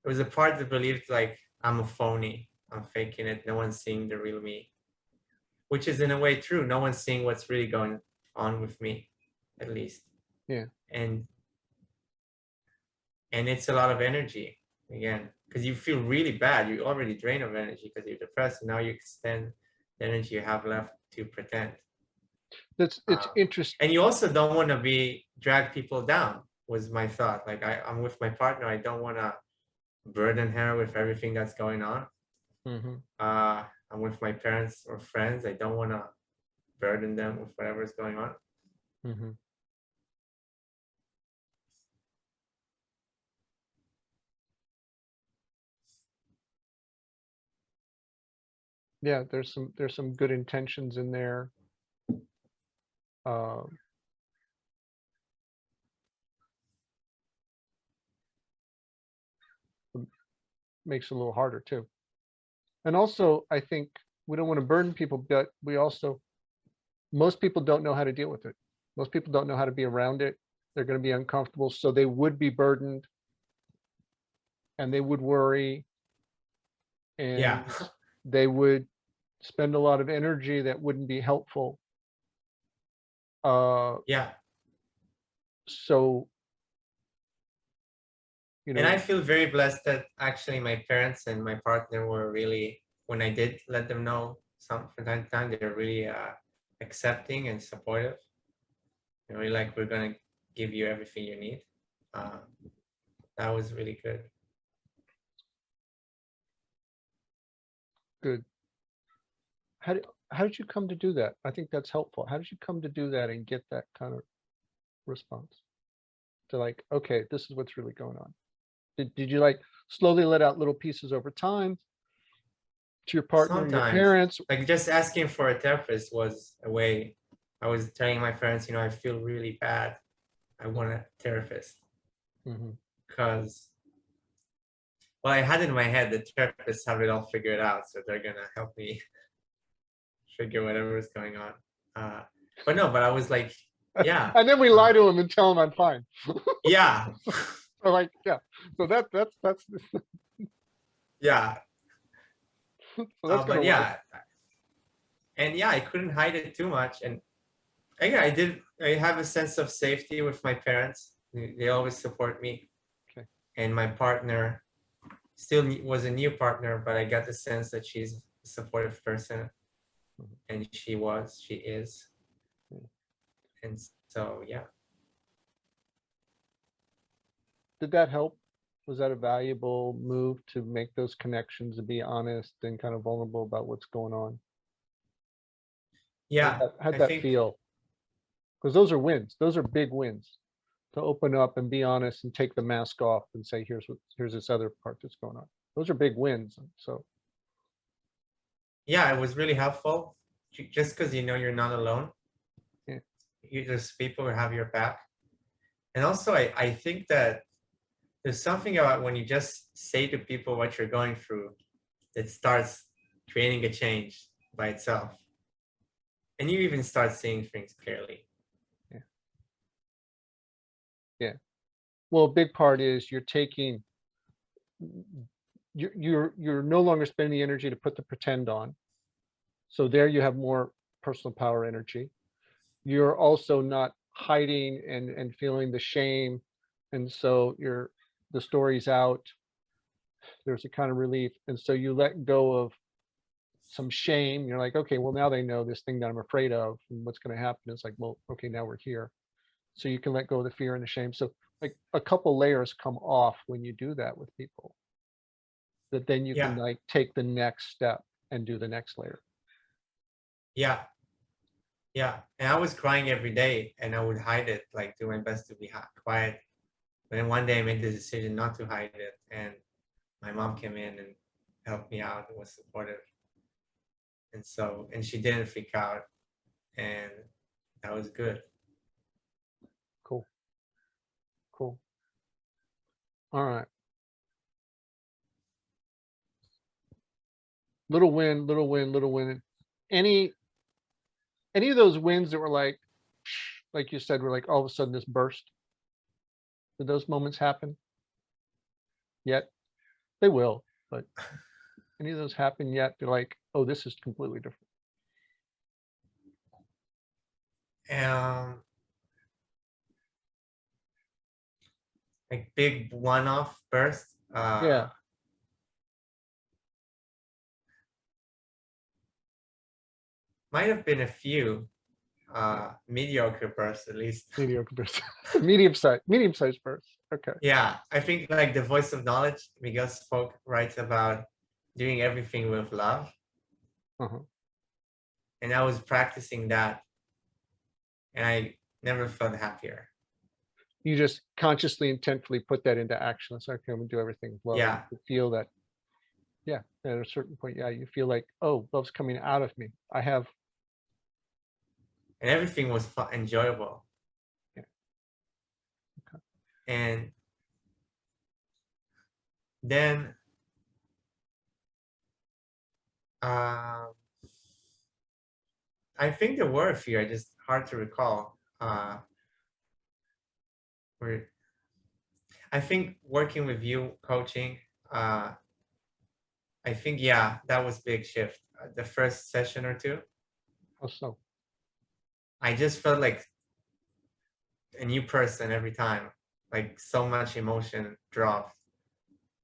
B: It was a part that believed like I'm a phony, I'm faking it, no one's seeing the real me, which is in a way true. No one's seeing what's really going on with me, at least.
A: Yeah.
B: And it's a lot of energy again, because you feel really bad. You already drained of energy because you're depressed, and now you extend the energy you have left to pretend.
A: It's interesting.
B: And you also don't want to be drag people down, was my thought. Like I'm with my partner, I don't want to burden her with everything that's going on. I'm with my parents or friends, I don't want to burden them with whatever's going on.
A: Yeah, there's some good intentions in there. Makes it a little harder too. And also, I think we don't want to burden people, but we also, most people don't know how to deal with it. Most people don't know how to be around it. They're going to be uncomfortable, so they would be burdened and they would worry. And
B: Yeah.
A: they would spend a lot of energy that wouldn't be helpful.
B: Yeah.
A: So, you
B: And I
A: know,
B: feel very blessed that actually my parents and my partner were really, when I did let them know some from time to time, they're really accepting and supportive. They're really like, we're gonna give you everything you need. That was really good.
A: good. How did you come to do that? I think that's helpful. How did you come to do that and get that kind of response? To like, okay, this is what's really going on. Did you like slowly let out little pieces over time to your partner, your
B: Sometimes,
A: parents?
B: like just asking for a therapist was a way. I was telling my parents, you know, I feel really bad. I want a therapist. Because, well, I had in my head the therapists have it all figured out, so they're gonna help me figure whatever is going on. But no, but I was like, yeah.
A: And then we lie to them and tell them I'm fine.
B: Yeah.
A: So like, yeah. So that's
B: Yeah.
A: so that's gonna
B: But
A: work.
B: yeah. And yeah, I couldn't hide it too much. And yeah, I have a sense of safety with my parents. They always support me.
A: Okay.
B: And my partner still was a new partner, but I got the sense that she's a supportive person. And she is. And so, yeah.
A: Did that help? Was that a valuable move to make those connections and be honest and kind of vulnerable about what's going on?
B: Yeah.
A: How'd
B: I
A: that
B: think,
A: feel? Because those are wins. Those are big wins. To open up and be honest and take the mask off and say, here's this other part that's going on. Those are big wins. So
B: yeah, it was really helpful. Just because you know you're not alone.
A: yeah.
B: There's people who have your back. And also, I think that there's something about when you just say to people what you're going through that starts creating a change by itself. And you even start seeing things clearly.
A: Yeah. Yeah. Well, a big part is you're taking, you're no longer spending the energy to put the pretend on. So there you have more personal power energy. You're also not hiding and feeling the shame. And so the story's out. There's a kind of relief. And so you let go of some shame. You're like, okay, well, now they know this thing that I'm afraid of. And what's going to happen is like, well, okay, now we're here. So you can let go of the fear and the shame. So like a couple layers come off when you do that with people. That then you can
B: Yeah.
A: like take the next step and do the next layer.
B: Yeah. Yeah. And I was crying every day and I would hide it, like do my best to be quiet. But then one day I made the decision not to hide it. And my mom came in and helped me out and was supportive. And so, and she didn't freak out. and that was good.
A: Cool. Cool. All right. Little win, little win, little win. Any of those wins that were like you said, were like all of a sudden this burst? Did those moments happen yet? They will, but any of those happen yet? They're like, oh, this is completely different.
B: Um, like big one-off burst.
A: Yeah.
B: Might have been a few mediocre bursts at least.
A: Mediocre burst. Medium sized burst. Okay.
B: Yeah, I think like the Voice of Knowledge, Miguel Spoke writes about doing everything with love.
A: Uh-huh.
B: And I was practicing that, and I never felt happier.
A: You just consciously, intentfully put that into action. It's like, I'm gonna do everything with love.
B: Yeah.
A: You feel that, yeah, at a certain point, yeah, you feel like, oh, love's coming out of me. I have,
B: And everything was enjoyable.
A: Yeah. Okay.
B: And then I think there were a few, I just hard to recall. I think working with you, coaching, I think, yeah, that was big shift. The first session or two,
A: how so?
B: I just felt like a new person every time, like so much emotion dropped.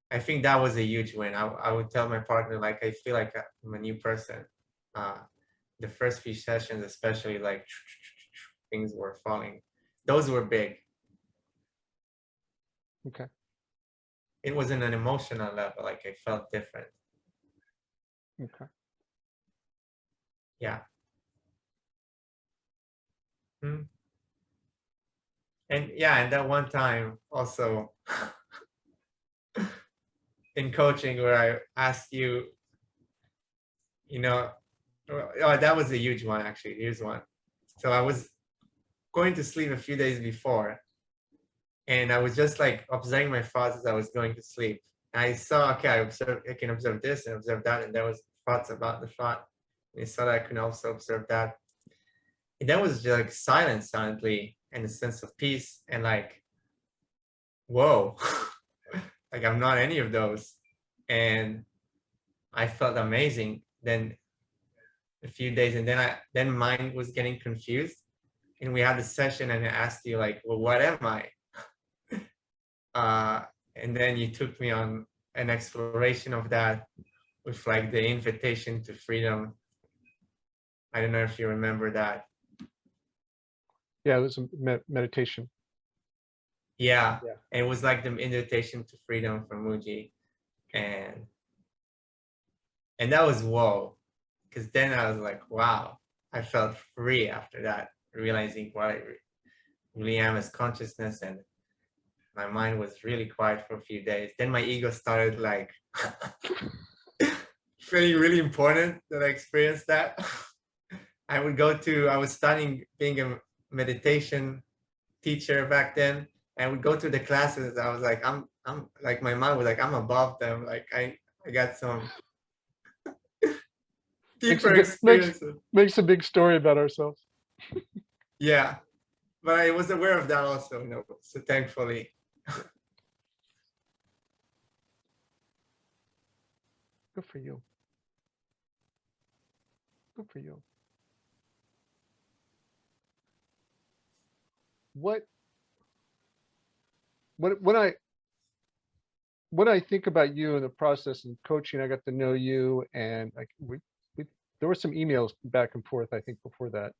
B: I think that was a huge win. I would tell my partner, like, I feel like I'm a new person. The first few sessions, especially, like things were falling. Those were big.
A: Okay.
B: It wasn't an emotional level, like I felt different.
A: Okay.
B: Yeah. And yeah, and that one time also in coaching where I asked you, oh, that was a huge one actually. Here's one. So I was going to sleep a few days before, and I was just like observing my thoughts as I was going to sleep. And I saw, okay, I can observe this and observe that, and there was thoughts about the thought. And I saw that I can also observe that. And that was just like silence suddenly, and a sense of peace, and like, whoa, like I'm not any of those. And I felt amazing. Then a few days, and then mine was getting confused, and we had a session, and I asked you like, well, what am I? And then you took me on an exploration of that with like the invitation to freedom. I don't know if you remember that.
A: Yeah, it was a meditation.
B: Yeah. And it was like the invitation to freedom from Muji, and that was whoa, because then I was like, wow, I felt free after that, realizing what I really am as consciousness, and my mind was really quiet for a few days. Then my ego started like feeling really important that I experienced that. I was studying being a meditation teacher back then. I would go to the classes. I was like, I'm like, my mind was like, I'm above them. Like I got some deeper experiences.
A: Makes a big story about ourselves.
B: Yeah, but I was aware of that also, so thankfully.
A: Good for you. Good for you. When I think about you in the process and coaching, I got to know you, and like there were some emails back and forth, I think, before that.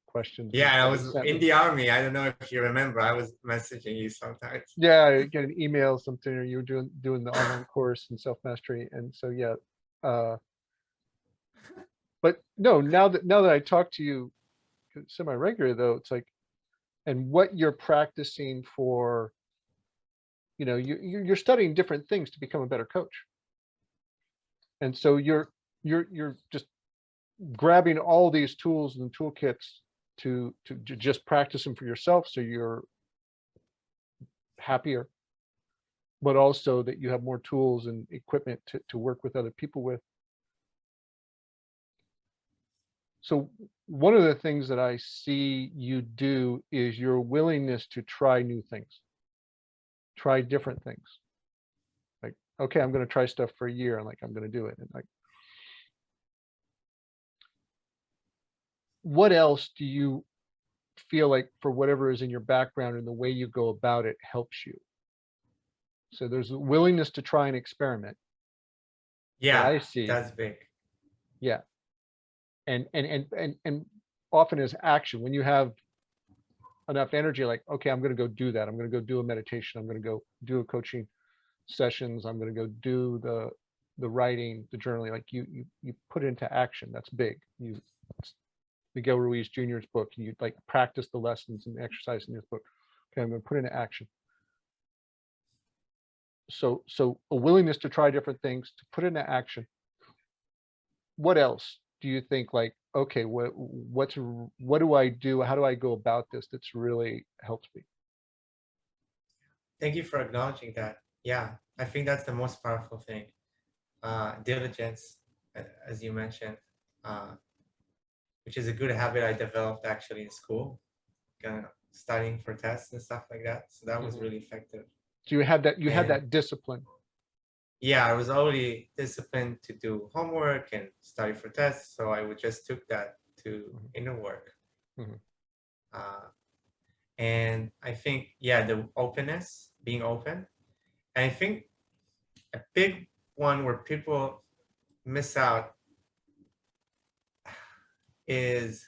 A: Questions.
B: Yeah, I was in the army. I don't know if you remember. I was messaging you sometimes.
A: Yeah, I get an email, something, or you were doing the online course in self-mastery, and so yeah. But no, now that I talk to you semi-regular though, it's like, and what you're practicing for, you're studying different things to become a better coach. And so you're just grabbing all these tools and toolkits to just practice them for yourself so you're happier, but also that you have more tools and equipment to work with other people with. So one of the things that I see you do is your willingness to try new things, try different things. Like, okay, I'm going to try stuff for a year and like, I'm going to do it. And like, what else do you feel like for whatever is in your background and the way you go about it helps you? So there's a willingness to try and experiment that
B: Yeah,
A: I see.
B: that's big.
A: Yeah. And often is action when you have enough energy, like, okay, I'm going to go do that. I'm going to go do a meditation. I'm going to go do a coaching sessions. I'm going to go do the writing, the journaling, like you put into action. That's big. Miguel Ruiz Jr.'s book, and you like practice the lessons and exercise in his book. Okay, I'm going to put into action. So a willingness to try different things, to put into action. What else do you think, like, okay, what do I do? How do I go about this that's really helped me?
B: Thank you for acknowledging that. Yeah, I think that's the most powerful thing. Diligence, as you mentioned, which is a good habit I developed actually in school, kind of studying for tests and stuff like that. So that was
A: Mhm.
B: really effective.
A: So you had that, had
B: And
A: that discipline.
B: yeah, I was already disciplined to do homework and study for tests. So I would just took that to
A: Mhm.
B: inner work.
A: Mhm.
B: And I think, yeah, the openness, being open. And I think a big one where people miss out is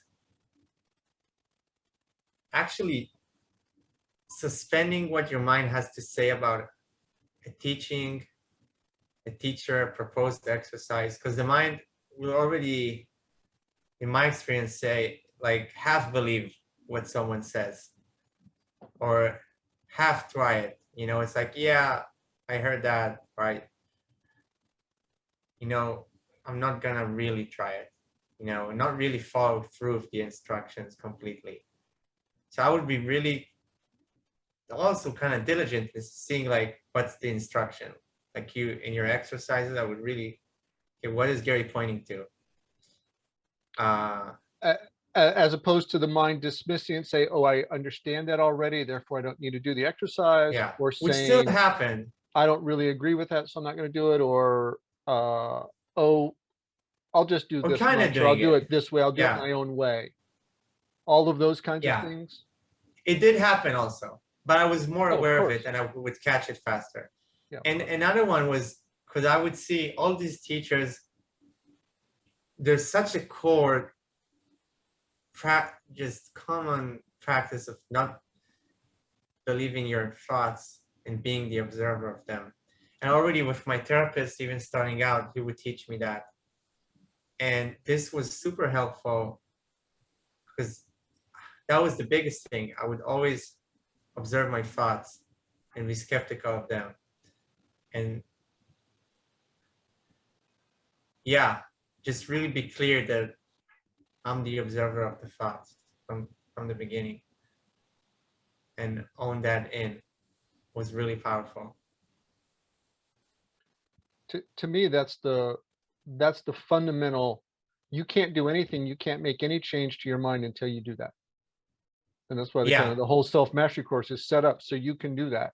B: actually suspending what your mind has to say about a teaching, a teacher, a proposed exercise, because the mind will already, in my experience, say, like, half believe what someone says or half try it. You know, it's like, yeah, I heard that, right? You know, I'm not gonna really try it, you know, not really follow through with the instructions completely. So I would be really also kind of diligent in seeing like what's the instruction. Like you in your exercises, I would really, okay, what is Gary pointing to?
A: As opposed to the mind dismissing and say, oh, I understand that already, therefore I don't need to do the exercise,
B: Yeah,
A: or
B: which still
A: saying,
B: happened.
A: I don't really agree with that, so I'm not going to do it, or oh, I'll just do
B: We're
A: this
B: kind of
A: much, or I'll
B: doing
A: do
B: it.
A: it this way, I'll do it
B: Yeah,
A: my own way. All of those kinds of
B: yeah,
A: things.
B: it did happen also, but I was more
A: Oh, of
B: aware of it
A: course.
B: and I would catch it faster.
A: Yeah, of
B: And
A: course.
B: another one was because I would see all these teachers, there's such a core just common practice of not believing your thoughts and being the observer of them. And already with my therapist, even starting out, he would teach me that. And this was super helpful because that was the biggest thing. I would always observe my thoughts and be skeptical of them. And yeah, just really be clear that I'm the observer of the thoughts from the beginning, and own that in was really powerful.
A: To me, that's the fundamental. You can't do anything, you can't make any change to your mind until you do that. And that's why the kind
B: Yeah,
A: of the whole self-mastery course is set up so you can do that.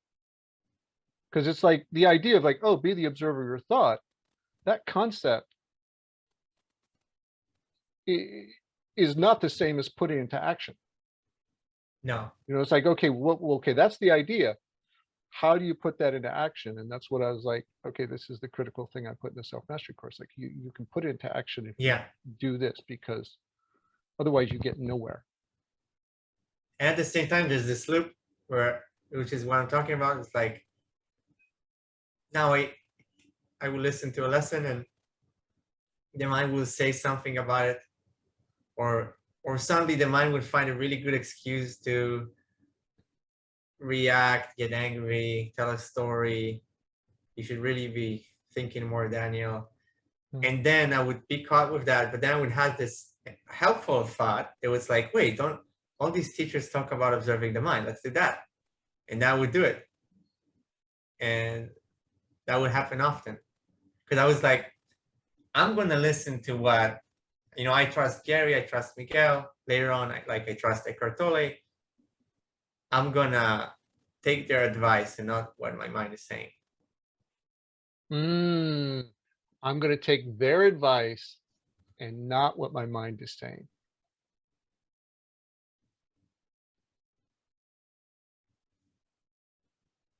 A: Because it's like the idea of like, oh, be the observer of your thought, that concept is not the same as putting into action.
B: no,
A: You know, it's like, okay, okay, that's the idea. How do you put that into action? And that's what I was like, okay, this is the critical thing I put in the self-mastery course. Like you can put it into action if you
B: yeah.
A: do this, because otherwise you get nowhere.
B: And at the same time, there's this loop where, which is what I'm talking about. It's like now I will listen to a lesson and the mind will say something about it, or suddenly the mind would find a really good excuse to react, get angry, tell a story. You should really be thinking more, Daniel. And then I would be caught with that, but then I would have this helpful thought. It was like, wait, don't all these teachers talk about observing the mind? Let's do that. And I would do it. And that would happen often. Because I was like, I'm going to listen to what, I trust Gary, I trust Miguel. Later on, I trust Eckhart Tolle. I'm going to take their advice and not what my mind is saying.
A: I'm going to take their advice and not what my mind is saying.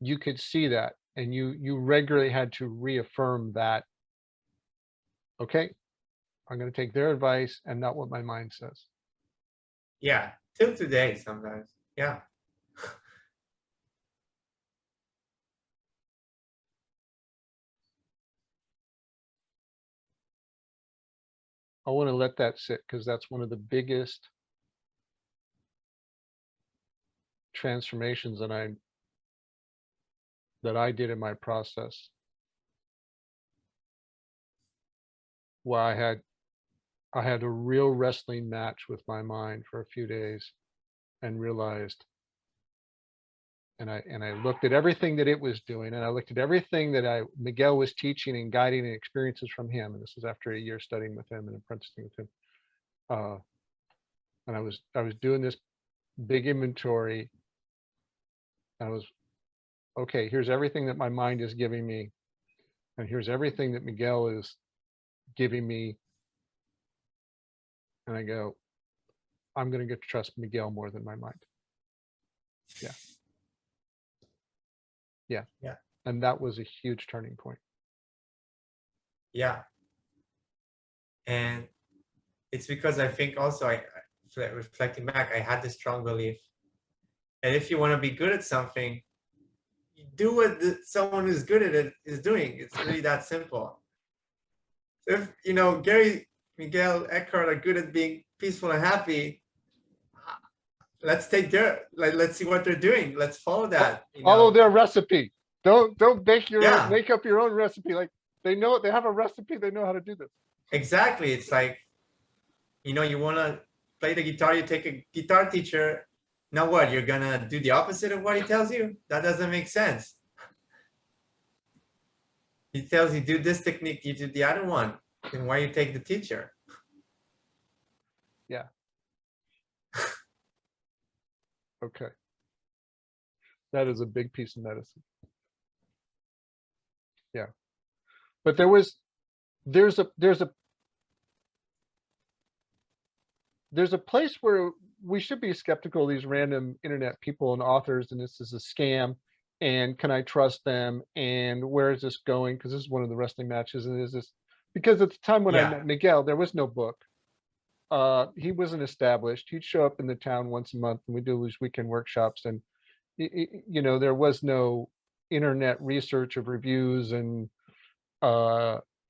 A: You could see that, and you regularly had to reaffirm that. Okay, I'm going to take their advice and not what my mind says.
B: Yeah, till today sometimes. Yeah.
A: I want to let that sit because that's one of the biggest transformations that I did in my process. Where I had a real wrestling match with my mind for a few days and realized, and I looked at everything that it was doing, and I looked at everything that Miguel was teaching and guiding and experiences from him. And this was after a year studying with him and apprenticing with him. And I was doing this big inventory. And I was, okay, here's everything that my mind is giving me. And here's everything that Miguel is giving me. And I go, I'm going to get to trust Miguel more than my mind. Yeah. Yeah.
B: Yeah.
A: And that was a huge turning point.
B: Yeah. And it's because I think also, reflecting back, I had this strong belief that if you want to be good at something, you do what someone who's good at it is doing. It's really that simple. If, Gary, Miguel, Eckhart are good at being peaceful and happy, let's let's see what they're doing. Let's follow that.
A: Follow their recipe. Don't make make up your own recipe. Like they have a recipe. They know how to do this.
B: Exactly. It's like, you want to play the guitar, you take a guitar teacher. Now what? You're going to do the opposite of what he tells you? That doesn't make sense. He tells you do this technique, you do the other one. Then why you take the teacher?
A: Yeah. Okay. That is a big piece of medicine. Yeah. But there's a place where we should be skeptical of these random internet people and authors, and this is a scam, and can I trust them, and where is this going? Because this is one of the wrestling matches, and is this because at the time when I met Miguel, there was no book. He wasn't established. He'd show up in the town once a month, and we do these weekend workshops, and there was no internet research of reviews and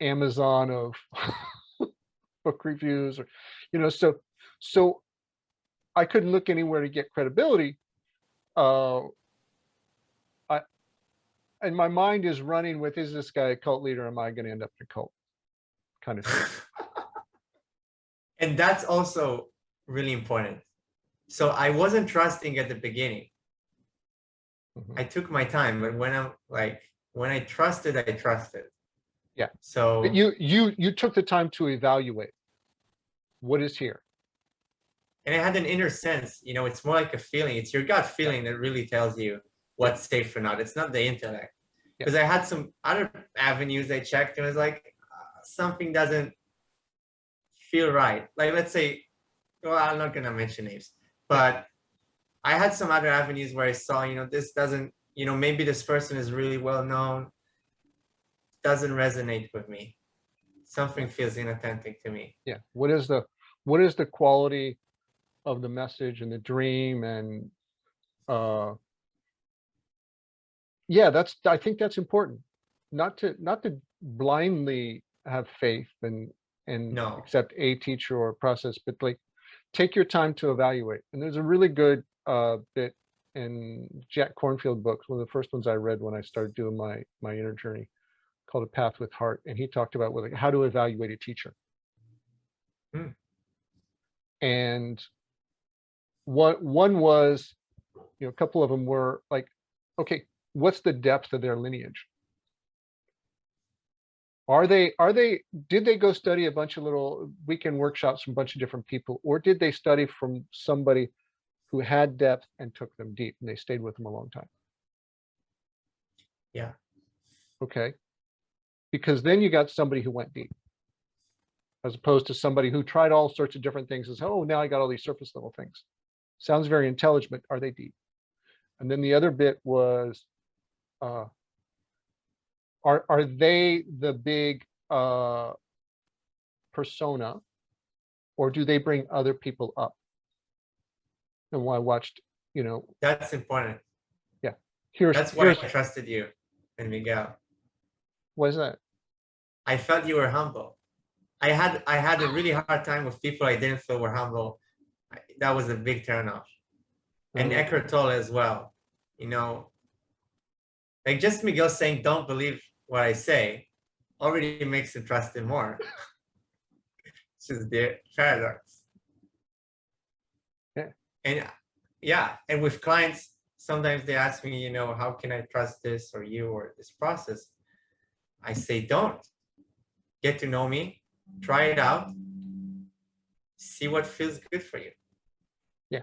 A: Amazon of book reviews, or so I couldn't look anywhere to get credibility. And my mind is running with, is this guy a cult leader? Am I going to end up in a cult? Kind of thing.
B: And that's also really important. So I wasn't trusting at the beginning. I took my time, but when I trusted, I trusted.
A: Yeah.
B: So
A: but you took the time to evaluate what is here.
B: And I had an inner sense, it's more like a feeling. It's your gut feeling that really tells you what's safe or not. It's not the intellect. Because I had some other avenues I checked and it was like, something doesn't feel right. Like, let's say, well, I'm not going to mention names, but I had some other avenues where I saw, this doesn't, maybe this person is really well known, doesn't resonate with me. Something feels inauthentic to me.
A: Yeah. What is the quality of the message and the dream? And I think that's important. Not to blindly have faith and accept a teacher or a process, but like take your time to evaluate. And there's a really good bit in Jack Kornfield books, one of the first ones I read when I started doing my inner journey. called A Path with Heart, and he talked about like, how to evaluate a teacher.
B: Hmm.
A: And one was, a couple of them were like, okay, what's the depth of their lineage? Did they go study a bunch of little weekend workshops from a bunch of different people, or did they study from somebody who had depth and took them deep and they stayed with them a long time?
B: Yeah.
A: Okay. Because then you got somebody who went deep, as opposed to somebody who tried all sorts of different things and said, oh, now I got all these surface level things. Sounds very intelligent. Are they deep? And then the other bit was, are they the big persona, or do they bring other people up? And when I watched,
B: That's important.
A: here's
B: Why I trusted you and Miguel.
A: what is that?
B: I felt you were humble. I had a really hard time with people I didn't feel were humble. That was a big turnoff. And Eckhart Tolle as well. Like just Miguel saying, don't believe what I say, already makes him trust him more. It's just the paradox.
A: Yeah.
B: And yeah, and with clients, sometimes they ask me, how can I trust this or you or this process? I say, don't. Get to know me, try it out, see what feels good for you.
A: Yeah.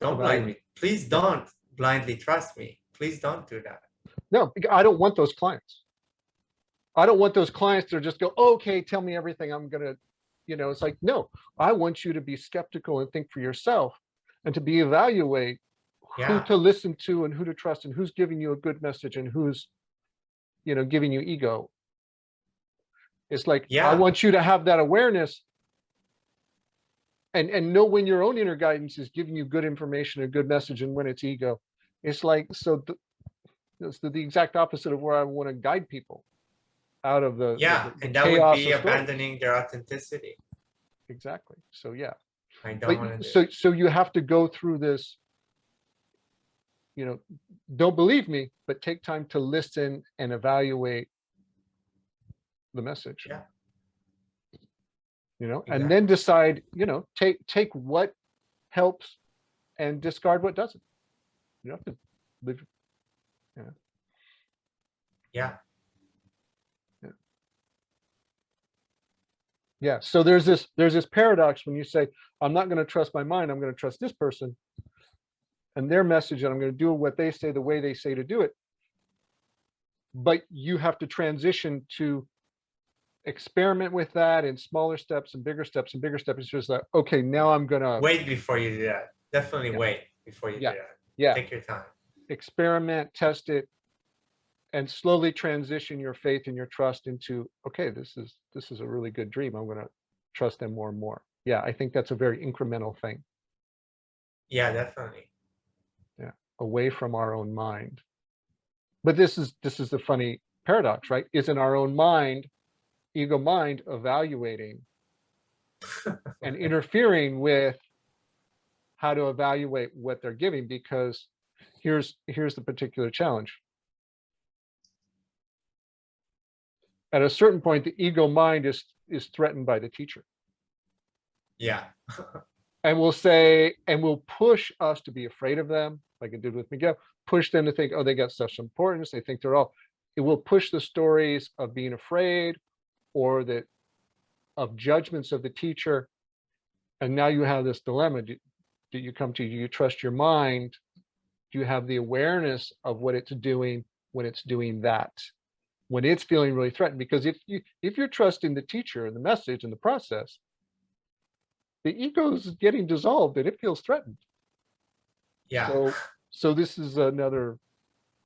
B: Don't blind me. Please don't blindly trust me. Please don't do that.
A: No, I don't want those clients. I don't want those clients to just go, okay, tell me everything. I'm going to, it's like, no, I want you to be skeptical and think for yourself and to evaluate who to listen to and who to trust and who's giving you a good message and who's, giving you ego. It's like, I want you to have that awareness and know when your own inner guidance is giving you good information, a good message, and when it's ego. It's like, so it's the exact opposite of where I want to guide people out of the
B: and that would be abandoning their authenticity.
A: Exactly. So yeah,
B: I don't want to do
A: so you have to go through this, don't believe me, but take time to listen and evaluate the message.
B: Yeah.
A: And then decide, take what helps and discard what doesn't. You have to live. Yeah. So there's this paradox when you say, I'm not going to trust my mind, I'm going to trust this person and their message, and I'm going to do what they say the way they say to do it. But you have to transition to experiment with that in smaller steps and bigger steps and bigger steps. It's just like, okay, now I'm going to
B: wait before you do that. Definitely wait before you do that.
A: Yeah.
B: Take your time.
A: Experiment, test it, and slowly transition your faith and your trust into, okay, this is a really good dream. I'm going to trust them more and more. Yeah, I think that's a very incremental thing.
B: Yeah, definitely.
A: Yeah, away from our own mind. But this is the funny paradox, right? Is in our own mind, ego mind, evaluating and interfering with how to evaluate what they're giving, because here's the particular challenge. At a certain point, the ego mind is threatened by the teacher.
B: Yeah.
A: And will push us to be afraid of them, like it did with Miguel, push them to think, oh, they got such importance. They think it will push the stories of being afraid or of judgments of the teacher. And now you have this dilemma. Do you come to, do you trust your mind? Do you have the awareness of what it's doing when it's doing that? When it's feeling really threatened? Because if you're trusting the teacher and the message and the process, the ego is getting dissolved and it feels threatened.
B: Yeah.
A: So this is another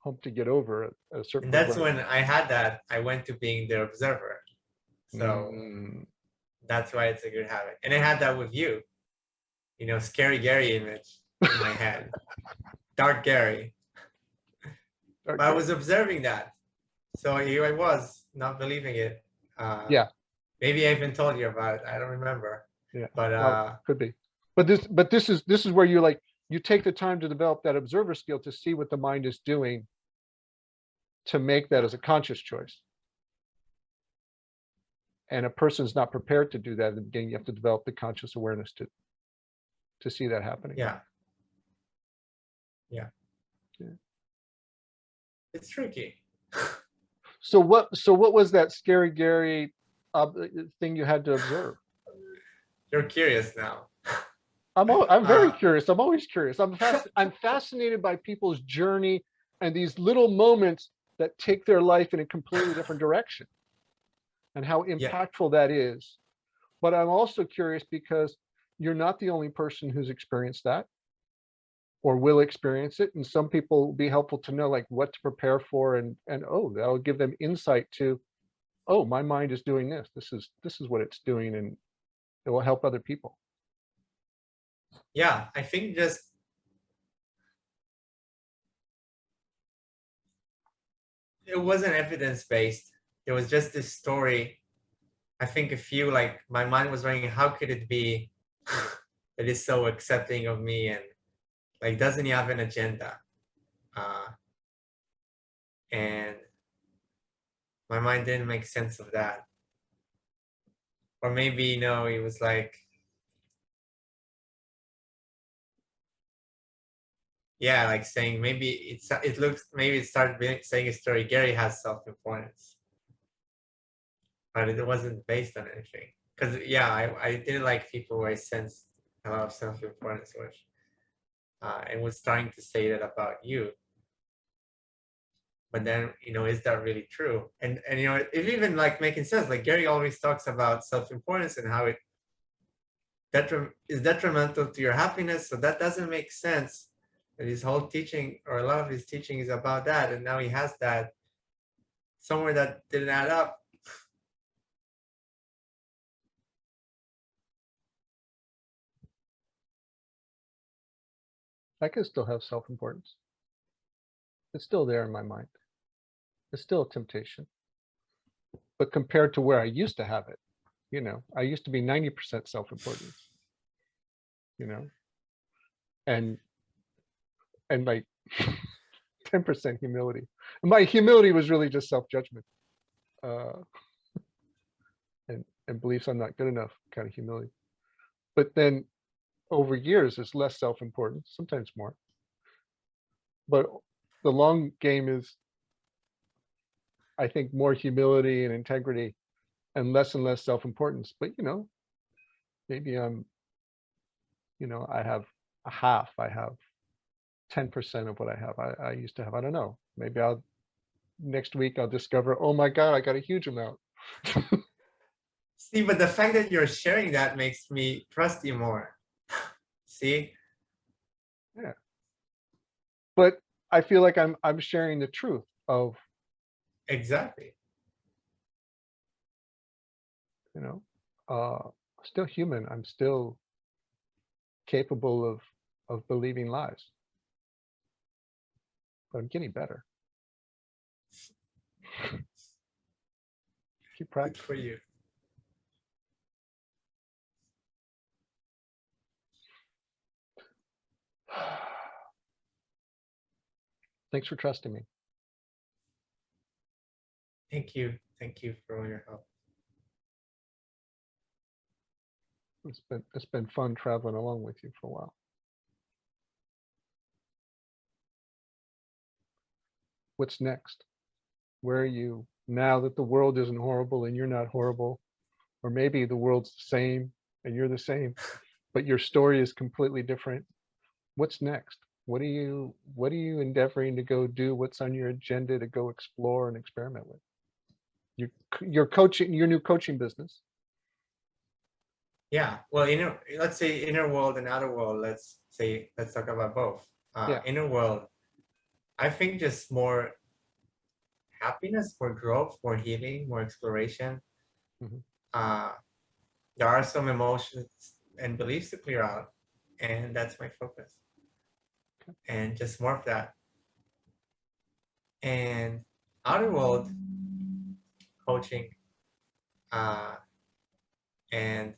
A: hump to get over at a certain
B: point. And that's when I had that, I went to being the observer. So that's why it's a good habit. And I had that with you. Scary Gary image in my head. Dark Gary. But I was observing that. So here I was, not believing it. Maybe I even told you about it. I don't remember.
A: Yeah.
B: But
A: could be. But this is where you take the time to develop that observer skill to see what the mind is doing, to make that as a conscious choice. And a person's not prepared to do that at the beginning. You have to develop the conscious awareness to see that happening.
B: Yeah. Yeah.
A: Yeah.
B: It's tricky.
A: So what was that scary Gary thing you had to observe?
B: You're curious now.
A: I'm very curious. I'm always curious. I'm fascinated by people's journey and these little moments that take their life in a completely different direction and how impactful that is. But I'm also curious because you're not the only person who's experienced that or will experience it. And some people will be helpful to know like what to prepare for and oh, that'll give them insight to, oh, my mind is doing this. This is what it's doing, and it will help other people.
B: Yeah, I think just it wasn't evidence-based. It was just this story. I think a few, like my mind was running, how could it be that is so accepting of me, and like doesn't he have an agenda? And my mind didn't make sense of that. Or maybe, you know, it was like, yeah, like saying maybe maybe it started saying a story, Gary has self-importance. But it wasn't based on anything. Because yeah, I didn't like people where I sensed a lot of self-importance, which and was starting to say that about you. But then, you know, is that really true? And you know, it even like making sense. Like Gary always talks about self-importance and how it is detrimental to your happiness. So that doesn't make sense. And his whole teaching, or a lot of his teaching, is about that. And now he has that somewhere that didn't add up.
A: I can still have self-importance. It's still there in my mind. It's still a temptation. But compared to where I used to have it, you know, I used to be 90% self-importance, you know, and like 10% humility. And my humility was really just self-judgment and beliefs I'm not good enough kind of humility. But then over years, there's less self-importance, sometimes more. But the long game is, I think, more humility and integrity and less self-importance. But, you know, maybe I'm, you know, I have a half, I have 10% of what I have. I used to have, I don't know, maybe next week I'll discover, oh my God, I got a huge amount.
B: See, but the fact that you're sharing that makes me trust you more. See?
A: Yeah. But I feel like I'm sharing the truth of,
B: Exactly.
A: you know, still human. I'm still capable of believing lies. But I'm getting better. Keep
B: Good
A: practicing.
B: for you.
A: Thanks for trusting me.
B: Thank you. Thank you for all your help.
A: It's been fun traveling along with you for a while. What's next? Where are you now that the world isn't horrible and you're not horrible? Or maybe the world's the same and you're the same, but your story is completely different. What's next? What are you endeavoring to go do? What's on your agenda to go explore and experiment with? Your coaching, your new coaching business.
B: Yeah. Well, let's say inner world and outer world. Let's talk about both.
A: Yeah.
B: Inner world, I think just more happiness, more growth, more healing, more exploration.
A: Mhm.
B: There are some emotions and beliefs to clear out, and that's my focus.
A: Okay.
B: And just more of that. And outer world coaching, and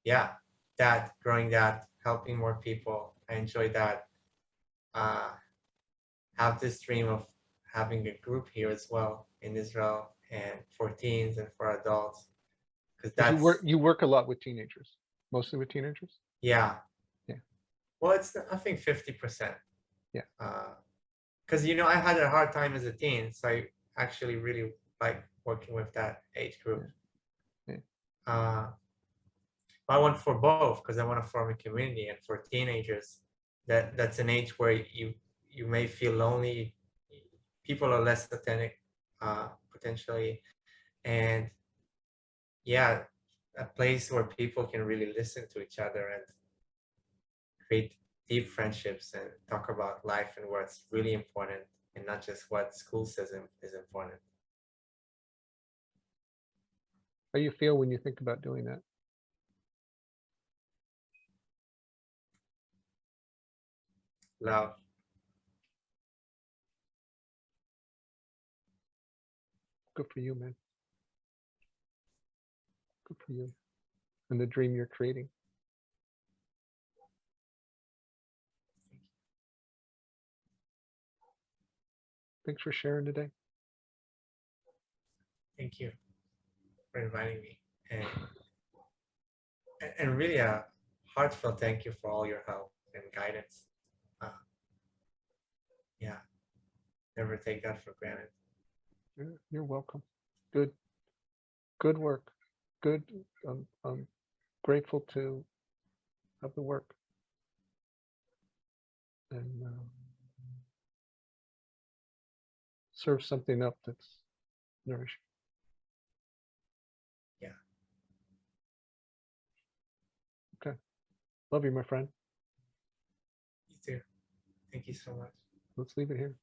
B: yeah, that growing that, helping more people. I enjoy that. Have this dream of having a group here as well in Israel, and for teens and for adults. Because
A: 'Cause
B: that's,
A: you work a lot with teenagers, mostly with teenagers.
B: yeah.
A: Yeah.
B: Well, it's, I think 50%.
A: Yeah.
B: Because, you know, I had a hard time as a teen, so I actually really like working with that age group.
A: Yeah.
B: I want for both because I want to form a community, and for teenagers, that's an age where you may feel lonely. People are less authentic, potentially, and yeah, a place where people can really listen to each other and create deep friendships and talk about life and what's really important, and not just what school says is important.
A: How you feel when you think about doing that?
B: Love.
A: Good for you, man. Good for you. And the dream you're creating. Thanks for sharing today.
B: Thank you for inviting me, and really a heartfelt thank you for all your help and guidance. Yeah, never take that for granted.
A: You're welcome. Good work. Good. I'm grateful to have the work. And serve something up that's nourishing.
B: Yeah.
A: Okay. Love you, my friend.
B: You too. Thank you so much.
A: Let's leave it here.